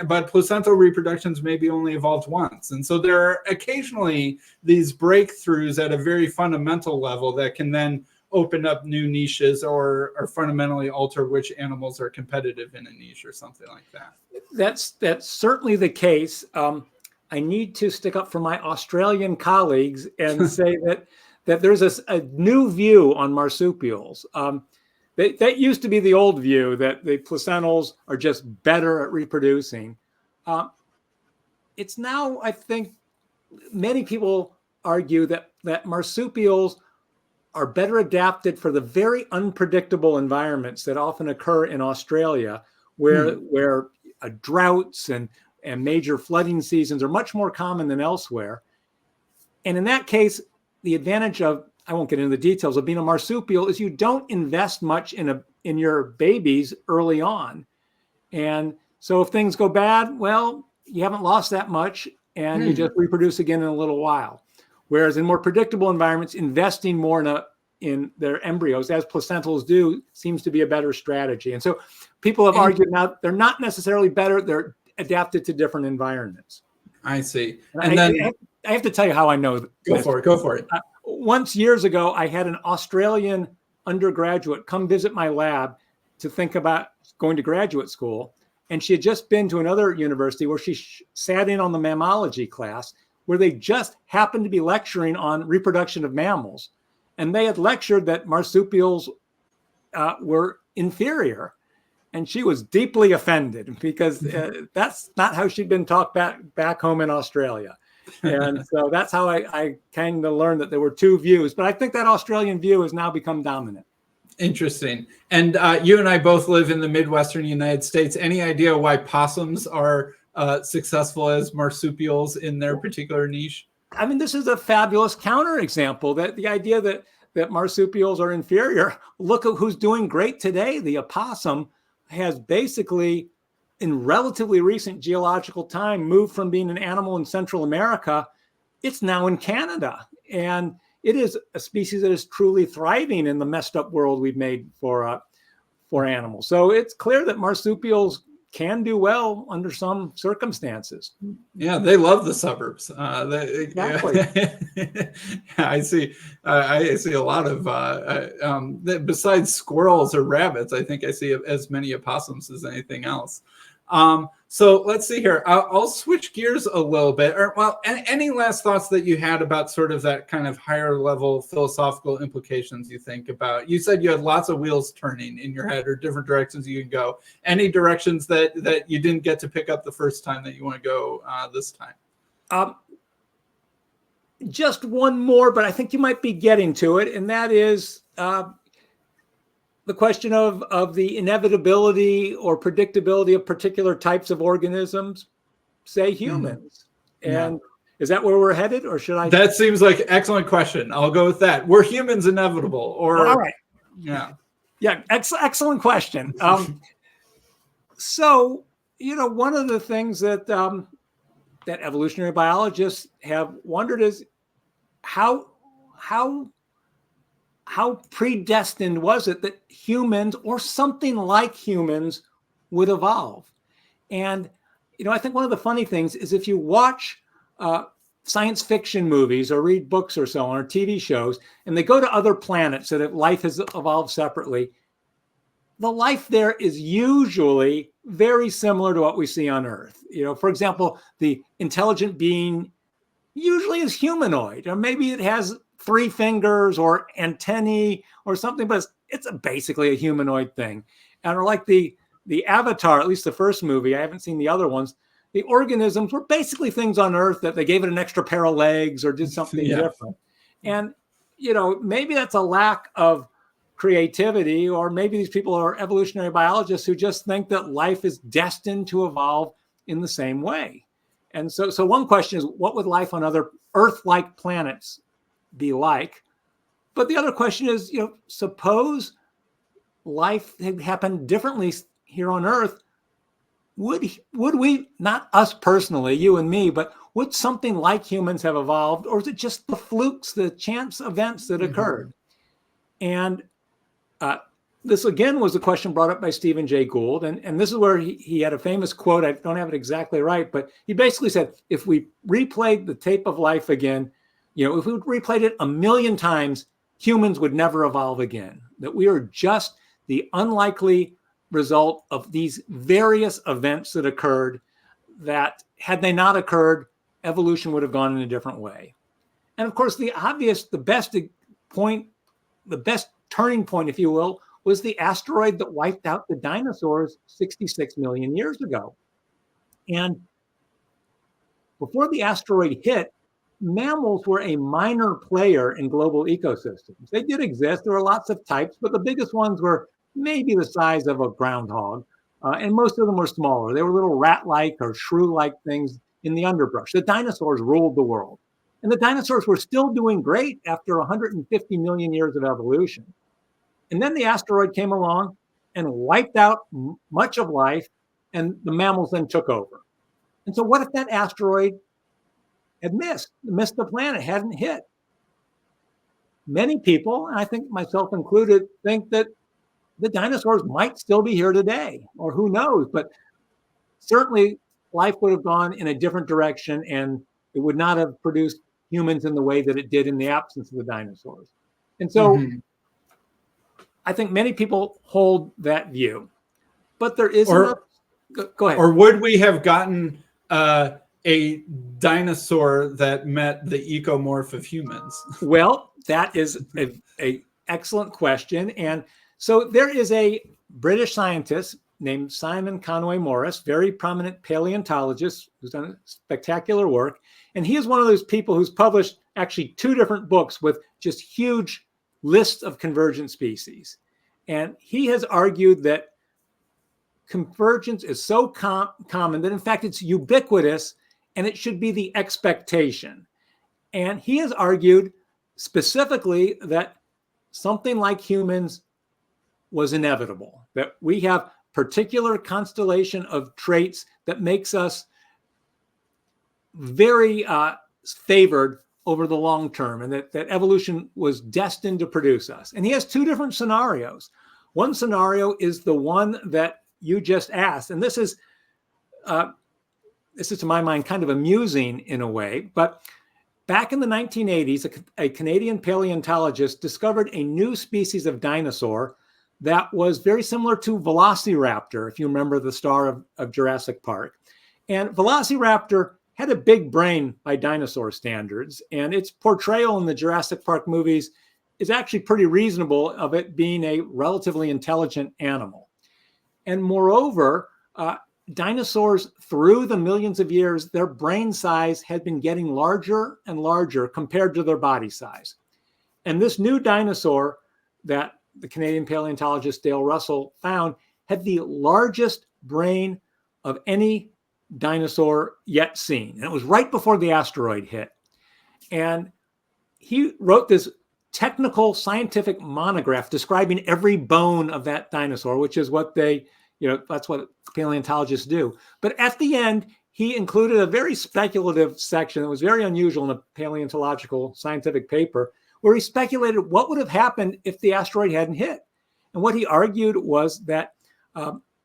Speaker 1: but placental reproductions maybe only evolved once. And so there are occasionally these breakthroughs at a very fundamental level that can then open up new niches or fundamentally alter which animals are competitive in a niche or something like that.
Speaker 2: That's certainly the case. I need to stick up for my Australian colleagues and say that there's a new view on marsupials. That used to be the old view that the placentals are just better at reproducing. It's now, I think, many people argue that marsupials are better adapted for the very unpredictable environments that often occur in Australia, where droughts and major flooding seasons are much more common than elsewhere. And in that case, the advantage of, I won't get into the details of being a marsupial, is you don't invest much in your babies early on. And so if things go bad, well, you haven't lost that much and you just reproduce again in a little while. Whereas in more predictable environments, investing more in their embryos, as placentals do, seems to be a better strategy. And so people have argued now they're not necessarily better, they're adapted to different environments.
Speaker 1: I see.
Speaker 2: And then I have to tell you how I know.
Speaker 1: Go for it.
Speaker 2: Once years ago, I had an Australian undergraduate come visit my lab to think about going to graduate school. And she had just been to another university where she sat in on the mammalogy class, where they just happened to be lecturing on reproduction of mammals. And they had lectured that marsupials were inferior. And she was deeply offended because that's not how she'd been taught back home in Australia. And so that's how I kind of learned that there were two views. But I think that Australian view has now become dominant.
Speaker 1: Interesting. And you and I both live in the Midwestern United States. Any idea why possums are successful as marsupials in their particular niche?
Speaker 2: I mean, this is a fabulous counterexample, that the idea that marsupials are inferior. Look at who's doing great today. The opossum has basically, in relatively recent geological time, moved from being an animal in Central America. It's now in Canada. And it is a species that is truly thriving in the messed up world we've made for animals. So it's clear that marsupials can do well under some circumstances.
Speaker 1: Yeah, they love the suburbs.
Speaker 2: Exactly.
Speaker 1: I see a lot of, besides squirrels or rabbits, I think I see as many opossums as anything else. So let's see here. I'll switch gears a little bit. Any last thoughts that you had about sort of that kind of higher level philosophical implications you think about? You said you had lots of wheels turning in your head, or different directions you can go. Any directions that you didn't get to pick up the first time that you want to go this time?
Speaker 2: Just one more, but I think you might be getting to it, and that is the question of the inevitability or predictability of particular types of organisms, say humans. And is that where we're headed, or should I?
Speaker 1: That seems like an excellent question. I'll go with that. Were humans inevitable? Or
Speaker 2: all right.
Speaker 1: Yeah.
Speaker 2: Excellent question. So, one of the things that that evolutionary biologists have wondered is how predestined was it that humans or something like humans would evolve? And, I think one of the funny things is if you watch science fiction movies or read books or so on, or TV shows, and they go to other planets that life has evolved separately, the life there is usually very similar to what we see on Earth. For example, the intelligent being usually is humanoid, or maybe it has 3 fingers or antennae or something, but it's basically a humanoid thing. And like the Avatar, at least the first movie, I haven't seen the other ones, the organisms were basically things on Earth that they gave it an extra pair of legs or did something different. And, maybe that's a lack of creativity, or maybe these people are evolutionary biologists who just think that life is destined to evolve in the same way. And so one question is, what would life on other Earth-like planets be like? But the other question is, suppose life had happened differently here on Earth. Would we, not us personally, you and me, but would something like humans have evolved, or is it just the flukes, the chance events that occurred? And this again was a question brought up by Stephen J. Gould, and this is where he had a famous quote. I don't have it exactly right, but he basically said, if we replayed the tape of life again, if we replayed it 1,000,000 times, humans would never evolve again. That we are just the unlikely result of these various events that occurred, that had they not occurred, evolution would have gone in a different way. And of course, the best turning point, if you will, was the asteroid that wiped out the dinosaurs 66 million years ago. And before the asteroid hit, mammals were a minor player in global ecosystems. They did exist. There were lots of types, but the biggest ones were maybe the size of a groundhog, and most of them were smaller. They were little rat-like or shrew-like things in the underbrush. The dinosaurs ruled the world. And the dinosaurs were still doing great after 150 million years of evolution. And then the asteroid came along and wiped out much of life, and the mammals then took over. And so what if that asteroid had missed the planet, hadn't hit? Many people, and I think myself included, think that the dinosaurs might still be here today, or who knows, but certainly life would have gone in a different direction, and it would not have produced humans in the way that it did in the absence of the dinosaurs. And so I think many people hold that view, but there is go ahead.
Speaker 1: Or would we have gotten a dinosaur that met the ecomorph of humans?
Speaker 2: Well, that is a excellent question. And so there is a British scientist named Simon Conway Morris, very prominent paleontologist who's done spectacular work. And he is one of those people who's published actually 2 different books with just huge lists of convergent species. And he has argued that convergence is so common that in fact it's ubiquitous, and it should be the expectation. And he has argued specifically that something like humans was inevitable, that we have particular constellation of traits that makes us very favored over the long term, and that evolution was destined to produce us. And he has 2 different scenarios. One scenario is the one that you just asked, and this is to my mind kind of amusing in a way, but back in the 1980s, a Canadian paleontologist discovered a new species of dinosaur that was very similar to Velociraptor, if you remember the star of Jurassic Park. And Velociraptor had a big brain by dinosaur standards, and its portrayal in the Jurassic Park movies is actually pretty reasonable, of it being a relatively intelligent animal. And moreover, dinosaurs, through the millions of years, their brain size had been getting larger and larger compared to their body size. And this new dinosaur that the Canadian paleontologist Dale Russell found had the largest brain of any dinosaur yet seen. And it was right before the asteroid hit. And he wrote this technical scientific monograph describing every bone of that dinosaur, which is what that's what paleontologists do. But at the end, he included a very speculative section that was very unusual in a paleontological scientific paper, where he speculated what would have happened if the asteroid hadn't hit. And what he argued was that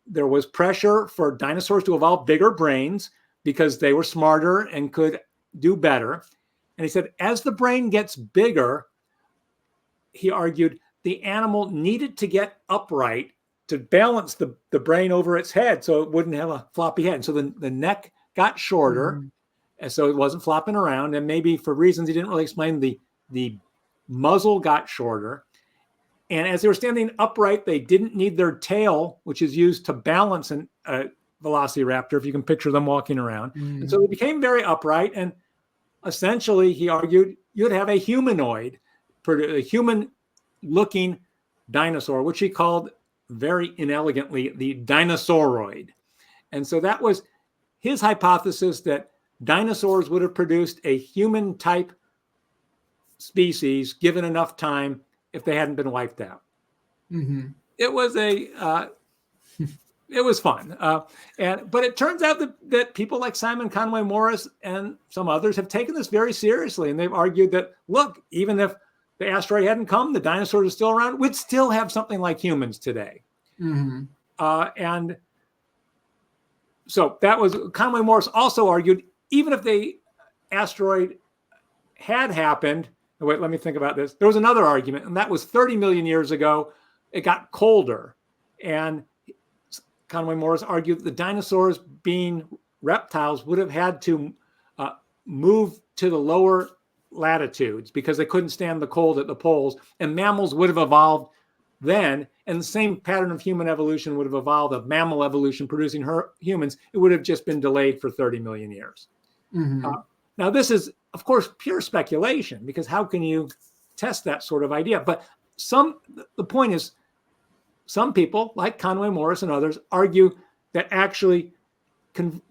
Speaker 2: there was pressure for dinosaurs to evolve bigger brains because they were smarter and could do better. And he said, as the brain gets bigger, he argued, the animal needed to get upright to balance the brain over its head so it wouldn't have a floppy head. So the neck got shorter, and so it wasn't flopping around. And maybe for reasons he didn't really explain, the muzzle got shorter. And as they were standing upright, they didn't need their tail, which is used to balance velociraptor, if you can picture them walking around.
Speaker 1: Mm.
Speaker 2: And so they became very upright. And essentially, he argued, you'd have a humanoid, a human-looking dinosaur, which he called very inelegantly the dinosauroid. And so that was his hypothesis, that dinosaurs would have produced a human-type species given enough time if they hadn't been wiped out.
Speaker 1: Mm-hmm.
Speaker 2: It was it was fun. But it turns out that people like Simon Conway Morris and some others have taken this very seriously. And they've argued that, look, even if the asteroid hadn't come, the dinosaurs are still around, we'd still have something like humans today.
Speaker 1: Mm-hmm.
Speaker 2: And so that was, Conway Morris also argued, even if the asteroid had happened, wait, let me think about this. There was another argument, and that was 30 million years ago, it got colder. And Conway Morris argued the dinosaurs, being reptiles, would have had to move to the lower latitudes because they couldn't stand the cold at the poles, and mammals would have evolved then, and the same pattern of human evolution would have evolved, of mammal evolution producing humans. It would have just been delayed for 30 million years.
Speaker 1: Mm-hmm.
Speaker 2: Now, this is, of course, pure speculation, because how can you test that sort of idea? But the point is, some people, like Conway Morris and others, argue that actually,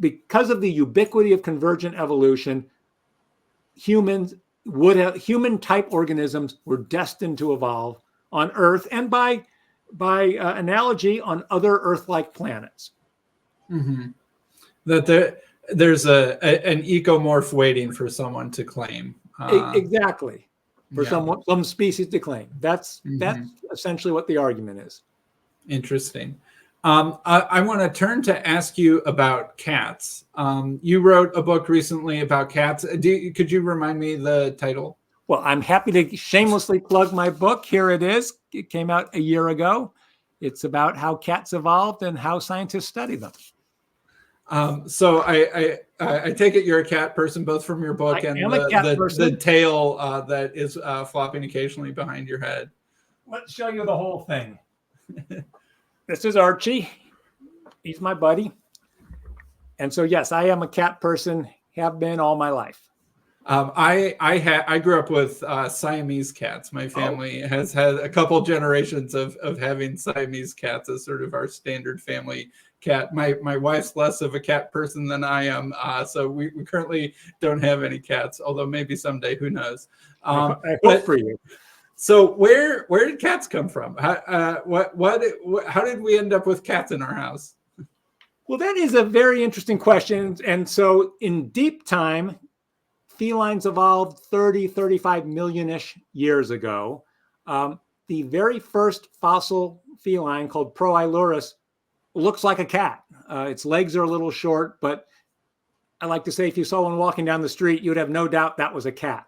Speaker 2: because of the ubiquity of convergent evolution, human-type organisms were destined to evolve on Earth, and by analogy, on other Earth-like planets.
Speaker 1: Mm-hmm. That there's an ecomorph waiting for someone to claim.
Speaker 2: Exactly, for some species to claim. That's essentially what the argument is.
Speaker 1: Interesting. I want to turn to ask you about cats. You wrote a book recently about cats. Could you remind me the title?
Speaker 2: Well, I'm happy to shamelessly plug my book. Here it is. It came out a year ago. It's about how cats evolved and how scientists study them.
Speaker 1: So I take it you're a cat person, both from your book and the tail that is flopping occasionally behind your head.
Speaker 2: Let's show you the whole thing. This is Archie. He's my buddy. And so, yes, I am a cat person, have been all my life.
Speaker 1: I grew up with Siamese cats. My family has had a couple generations of having Siamese cats as sort of our standard family cat. My wife's less of a cat person than I am, so we currently don't have any cats, although maybe someday, who knows.
Speaker 2: I hope for you.
Speaker 1: So where did cats come from? How did we end up with cats in our house?
Speaker 2: Well, that is a very interesting question. And so in deep time, felines evolved 35 million-ish years ago. The very first fossil feline, called Proilurus, looks like a cat. Its legs are a little short, but I like to say if you saw one walking down the street, you'd have no doubt that was a cat.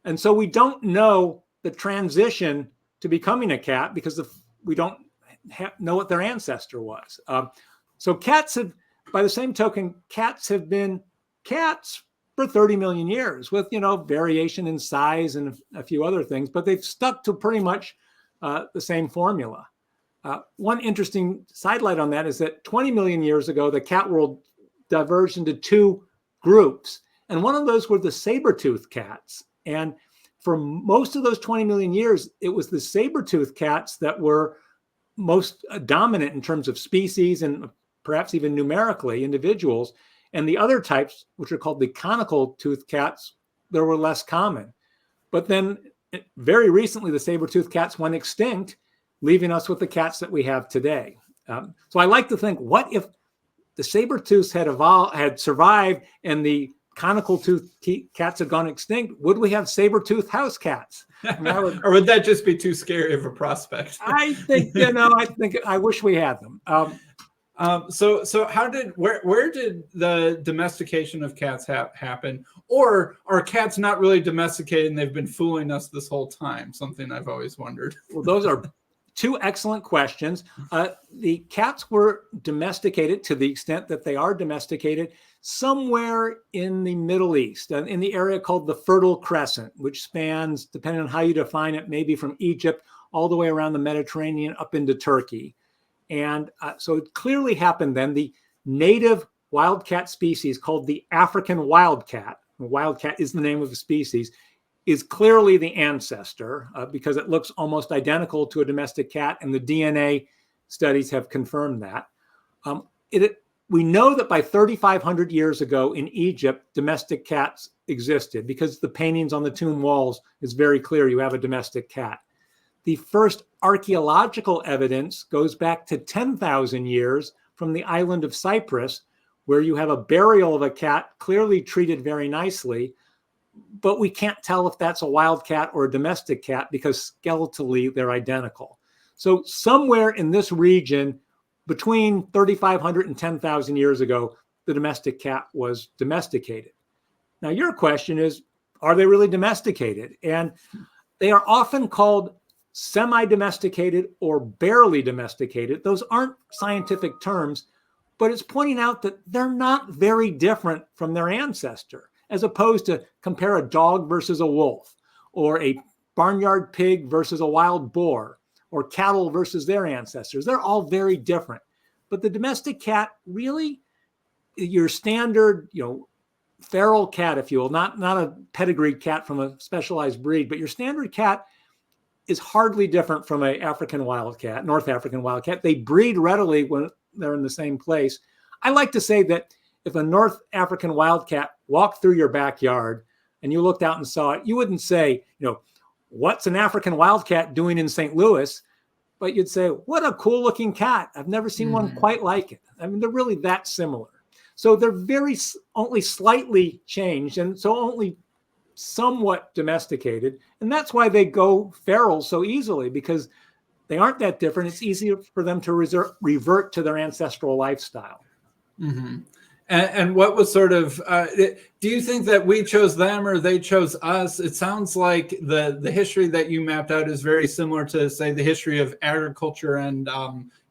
Speaker 2: And so we don't know the transition to becoming a cat because we don't know what their ancestor was. So cats have, by the same token, cats have been cats for 30 million years with, variation in size and a few other things, but they've stuck to pretty much the same formula. One interesting sidelight on that is that 20 million years ago, the cat world diverged into two groups, and one of those were the saber-toothed cats. And for most of those 20 million years, it was the saber-toothed cats that were most dominant in terms of species and perhaps even numerically individuals. And the other types, which are called the conical-toothed cats, they were less common. But then very recently, the saber-toothed cats went extinct, leaving us with the cats that we have today. So I like to think, what if the saber-tooths had survived and the conical-toothed cats had gone extinct? Would we have saber-toothed house cats?
Speaker 1: Or would that just be too scary of a prospect?
Speaker 2: I think, I wish we had them.
Speaker 1: So where did the domestication of cats happen? Or are cats not really domesticated and they've been fooling us this whole time? Something I've always wondered.
Speaker 2: Well, those are two excellent questions. The cats were domesticated to the extent that they are domesticated somewhere in the Middle East, in the area called the Fertile Crescent, which spans, depending on how you define it, maybe from Egypt all the way around the Mediterranean up into Turkey. And so it clearly happened then. The native wildcat species called the African wildcat. Wildcat is the name of the species, is clearly the ancestor because it looks almost identical to a domestic cat, and the DNA studies have confirmed that. We know that by 3,500 years ago in Egypt, domestic cats existed because the paintings on the tomb walls is very clear you have a domestic cat. The first archaeological evidence goes back to 10,000 years from the island of Cyprus, where you have a burial of a cat clearly treated very nicely, but we can't tell if that's a wild cat or a domestic cat because skeletally they're identical. So somewhere in this region, between 3,500 and 10,000 years ago, the domestic cat was domesticated. Now, your question is, are they really domesticated? And they are often called semi-domesticated or barely domesticated. Those aren't scientific terms, but it's pointing out that they're not very different from their ancestor, as opposed to compare a dog versus a wolf, or a barnyard pig versus a wild boar, or cattle versus their ancestors. They're all very different. But the domestic cat, really, your standard, feral cat, if you will, not a pedigreed cat from a specialized breed, but your standard cat is hardly different from an African wildcat, North African wildcat. They breed readily when they're in the same place. I like to say that if a North African wildcat walked through your backyard and you looked out and saw it, you wouldn't say, what's an African wildcat doing in St. Louis? But you'd say, what a cool looking cat. I've never seen one quite like it. I mean, they're really that similar. So they're only slightly changed and so only somewhat domesticated. And that's why they go feral so easily, because they aren't that different. It's easier for them to revert to their ancestral lifestyle.
Speaker 1: Mm-hmm. And what was sort of, do you think that we chose them or they chose us? It sounds like the history that you mapped out is very similar to, say, the history of agriculture and,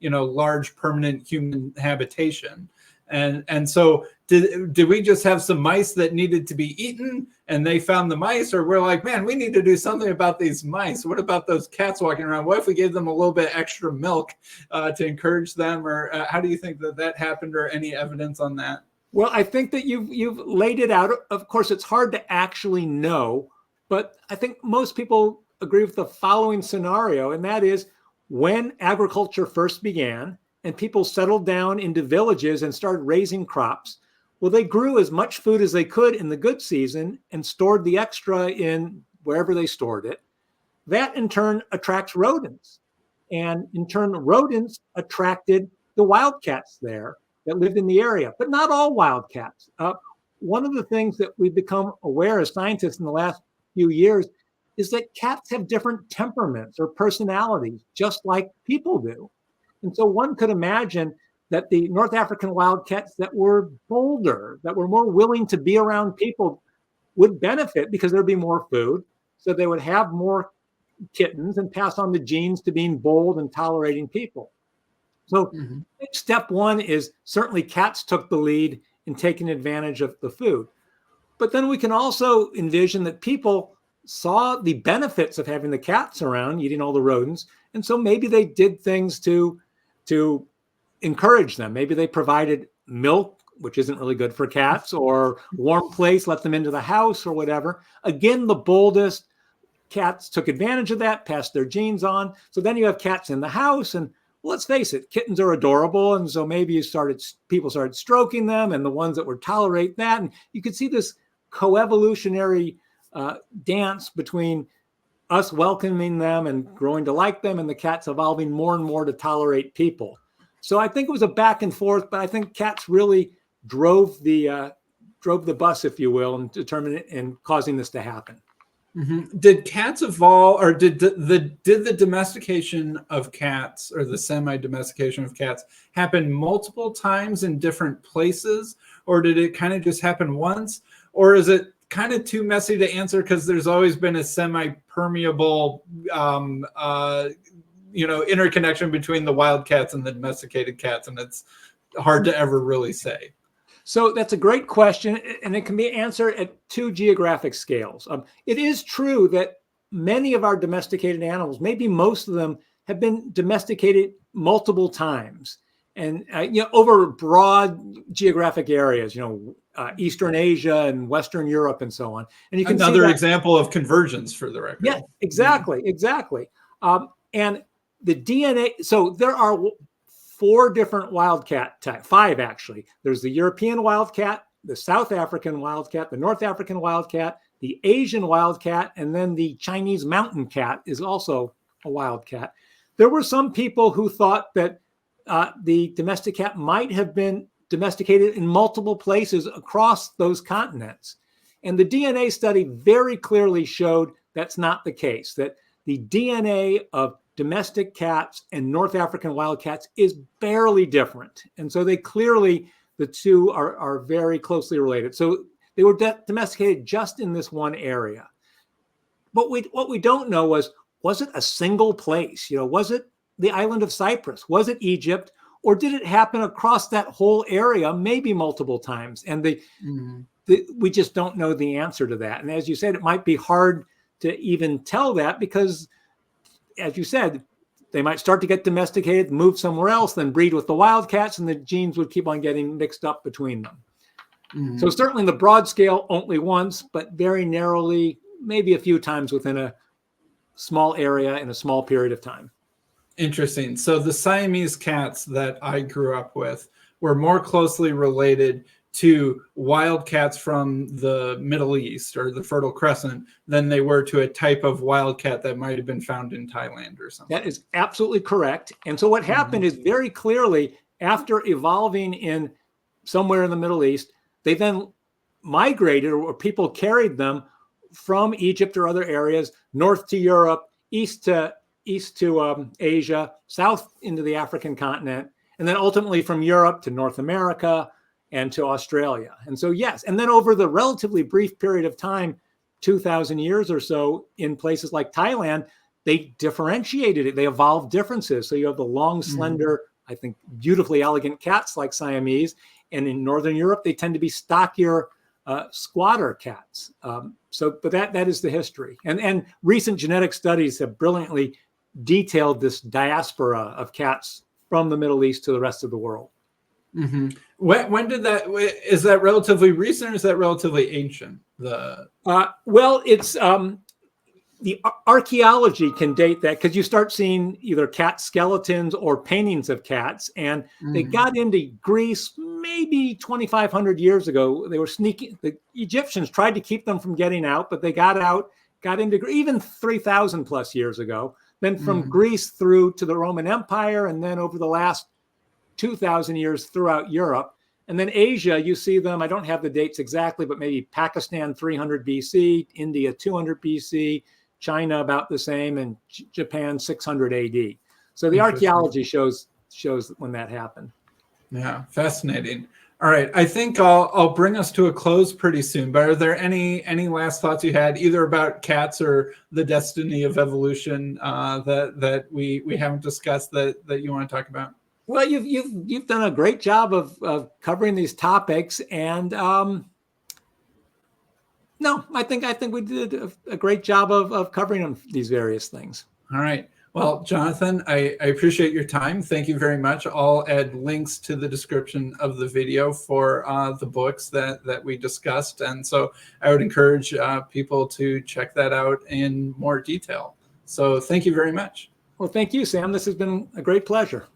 Speaker 1: large permanent human habitation. And so did we just have some mice that needed to be eaten and they found the mice, or we're like, man, we need to do something about these mice? What about those cats walking around? What if we gave them a little bit extra milk to encourage them? Or how do you think that happened, or any evidence on that?
Speaker 2: Well, I think that you've laid it out. Of course, it's hard to actually know, but I think most people agree with the following scenario, and that is when agriculture first began and people settled down into villages and started raising crops, well, they grew as much food as they could in the good season and stored the extra in wherever they stored it. That in turn attracts rodents. And in turn, rodents attracted the wildcats there that lived in the area, but not all wildcats. One of the things that we've become aware as scientists in the last few years is that cats have different temperaments or personalities, just like people do. And so one could imagine that the North African wildcats that were bolder, that were more willing to be around people, would benefit because there'd be more food. So they would have more kittens and pass on the genes to being bold and tolerating people. So step one is certainly cats took the lead in taking advantage of the food. But then we can also envision that people saw the benefits of having the cats around, eating all the rodents. And so maybe they did things to encourage them. Maybe they provided milk, which isn't really good for cats, or warm place, let them into the house or whatever. Again, the boldest cats took advantage of that, passed their genes on. So then you have cats in the house, and let's face it, kittens are adorable. And so maybe people started stroking them, and the ones that would tolerate that. And you could see this coevolutionary dance between us welcoming them and growing to like them, and the cats evolving more and more to tolerate people. So I think it was a back and forth, but I think cats really drove the bus, if you will, and determined it and causing this to happen.
Speaker 1: Mm-hmm. Did cats evolve, or did the domestication of cats, or the semi-domestication of cats, happen multiple times in different places, or did it kind of just happen once, or is it kind of too messy to answer because there's always been a semi-permeable interconnection between the wild cats and the domesticated cats, and it's hard to ever really say?
Speaker 2: So that's a great question, and it can be answered at two geographic scales. It is true that many of our domesticated animals, maybe most of them, have been domesticated multiple times. and over broad geographic areas, Eastern Asia and Western Europe and so on. And you can see
Speaker 1: another
Speaker 2: that,
Speaker 1: example of convergence for the record.
Speaker 2: Yeah, exactly. And the DNA, so there are 4 different wildcat types, 5 actually. There's the European wildcat, the South African wildcat, the North African wildcat, the Asian wildcat, and then the Chinese mountain cat is also a wildcat. There were some people who thought that the domestic cat might have been domesticated in multiple places across those continents. And the DNA study very clearly showed that's not the case, that the DNA of domestic cats and North African wildcats is barely different. And so they clearly, the two are very closely related. So they were domesticated just in this one area. But what we don't know was it a single place? Was it the island of Cyprus? Was it Egypt? Or did it happen across that whole area, maybe multiple times? And we just don't know the answer to that. And as you said, it might be hard to even tell that because, as you said, they might start to get domesticated, move somewhere else, then breed with the wildcats, and the genes would keep on getting mixed up between them. So certainly in the broad scale, only once, but very narrowly, maybe a few times within a small area in a small period of time.
Speaker 1: Interesting. So the Siamese cats that I grew up with were more closely related to wildcats from the Middle East or the Fertile Crescent than they were to a type of wildcat that might have been found in Thailand or something.
Speaker 2: That is absolutely correct. And so what happened is very clearly after evolving in somewhere in the Middle East, they then migrated, or people carried them from Egypt or other areas north to Europe, east to Asia, south into the African continent, and then ultimately from Europe to North America and to Australia. And so, yes, and then over the relatively brief period of time, 2,000 years or so, in places like Thailand, they differentiated it. They evolved differences. So you have the long, slender, I think, beautifully elegant cats like Siamese. And in Northern Europe, they tend to be stockier, squatter cats. But that is the history. And recent genetic studies have brilliantly detailed this diaspora of cats from the Middle East to the rest of the world.
Speaker 1: When did that? Is that relatively recent or is that relatively ancient?
Speaker 2: Well, it's the archaeology can date that because you start seeing either cat skeletons or paintings of cats, and they got into Greece maybe 2,500 years ago. They were sneaking. The Egyptians tried to keep them from getting out, but they got into even 3,000 plus years ago. Then from Greece through to the Roman Empire, and then over the last 2,000 years throughout Europe. And then Asia, you see them, I don't have the dates exactly, but maybe Pakistan 300 BC, India 200 BC, China about the same, and Japan 600 AD. So the archaeology shows when that happened.
Speaker 1: Yeah, fascinating. All right, I think I'll bring us to a close pretty soon, but are there any last thoughts you had either about cats or the destiny of evolution that we haven't discussed that you want to talk about?
Speaker 2: Well, you've done a great job of covering these topics, and no, I think we did a great job of covering these various things.
Speaker 1: All right. Well, Jonathan, I appreciate your time. Thank you very much. I'll add links to the description of the video for the books that we discussed, and so I would encourage people to check that out in more detail. So, thank you very much.
Speaker 2: Well, thank you, Sam. This has been a great pleasure.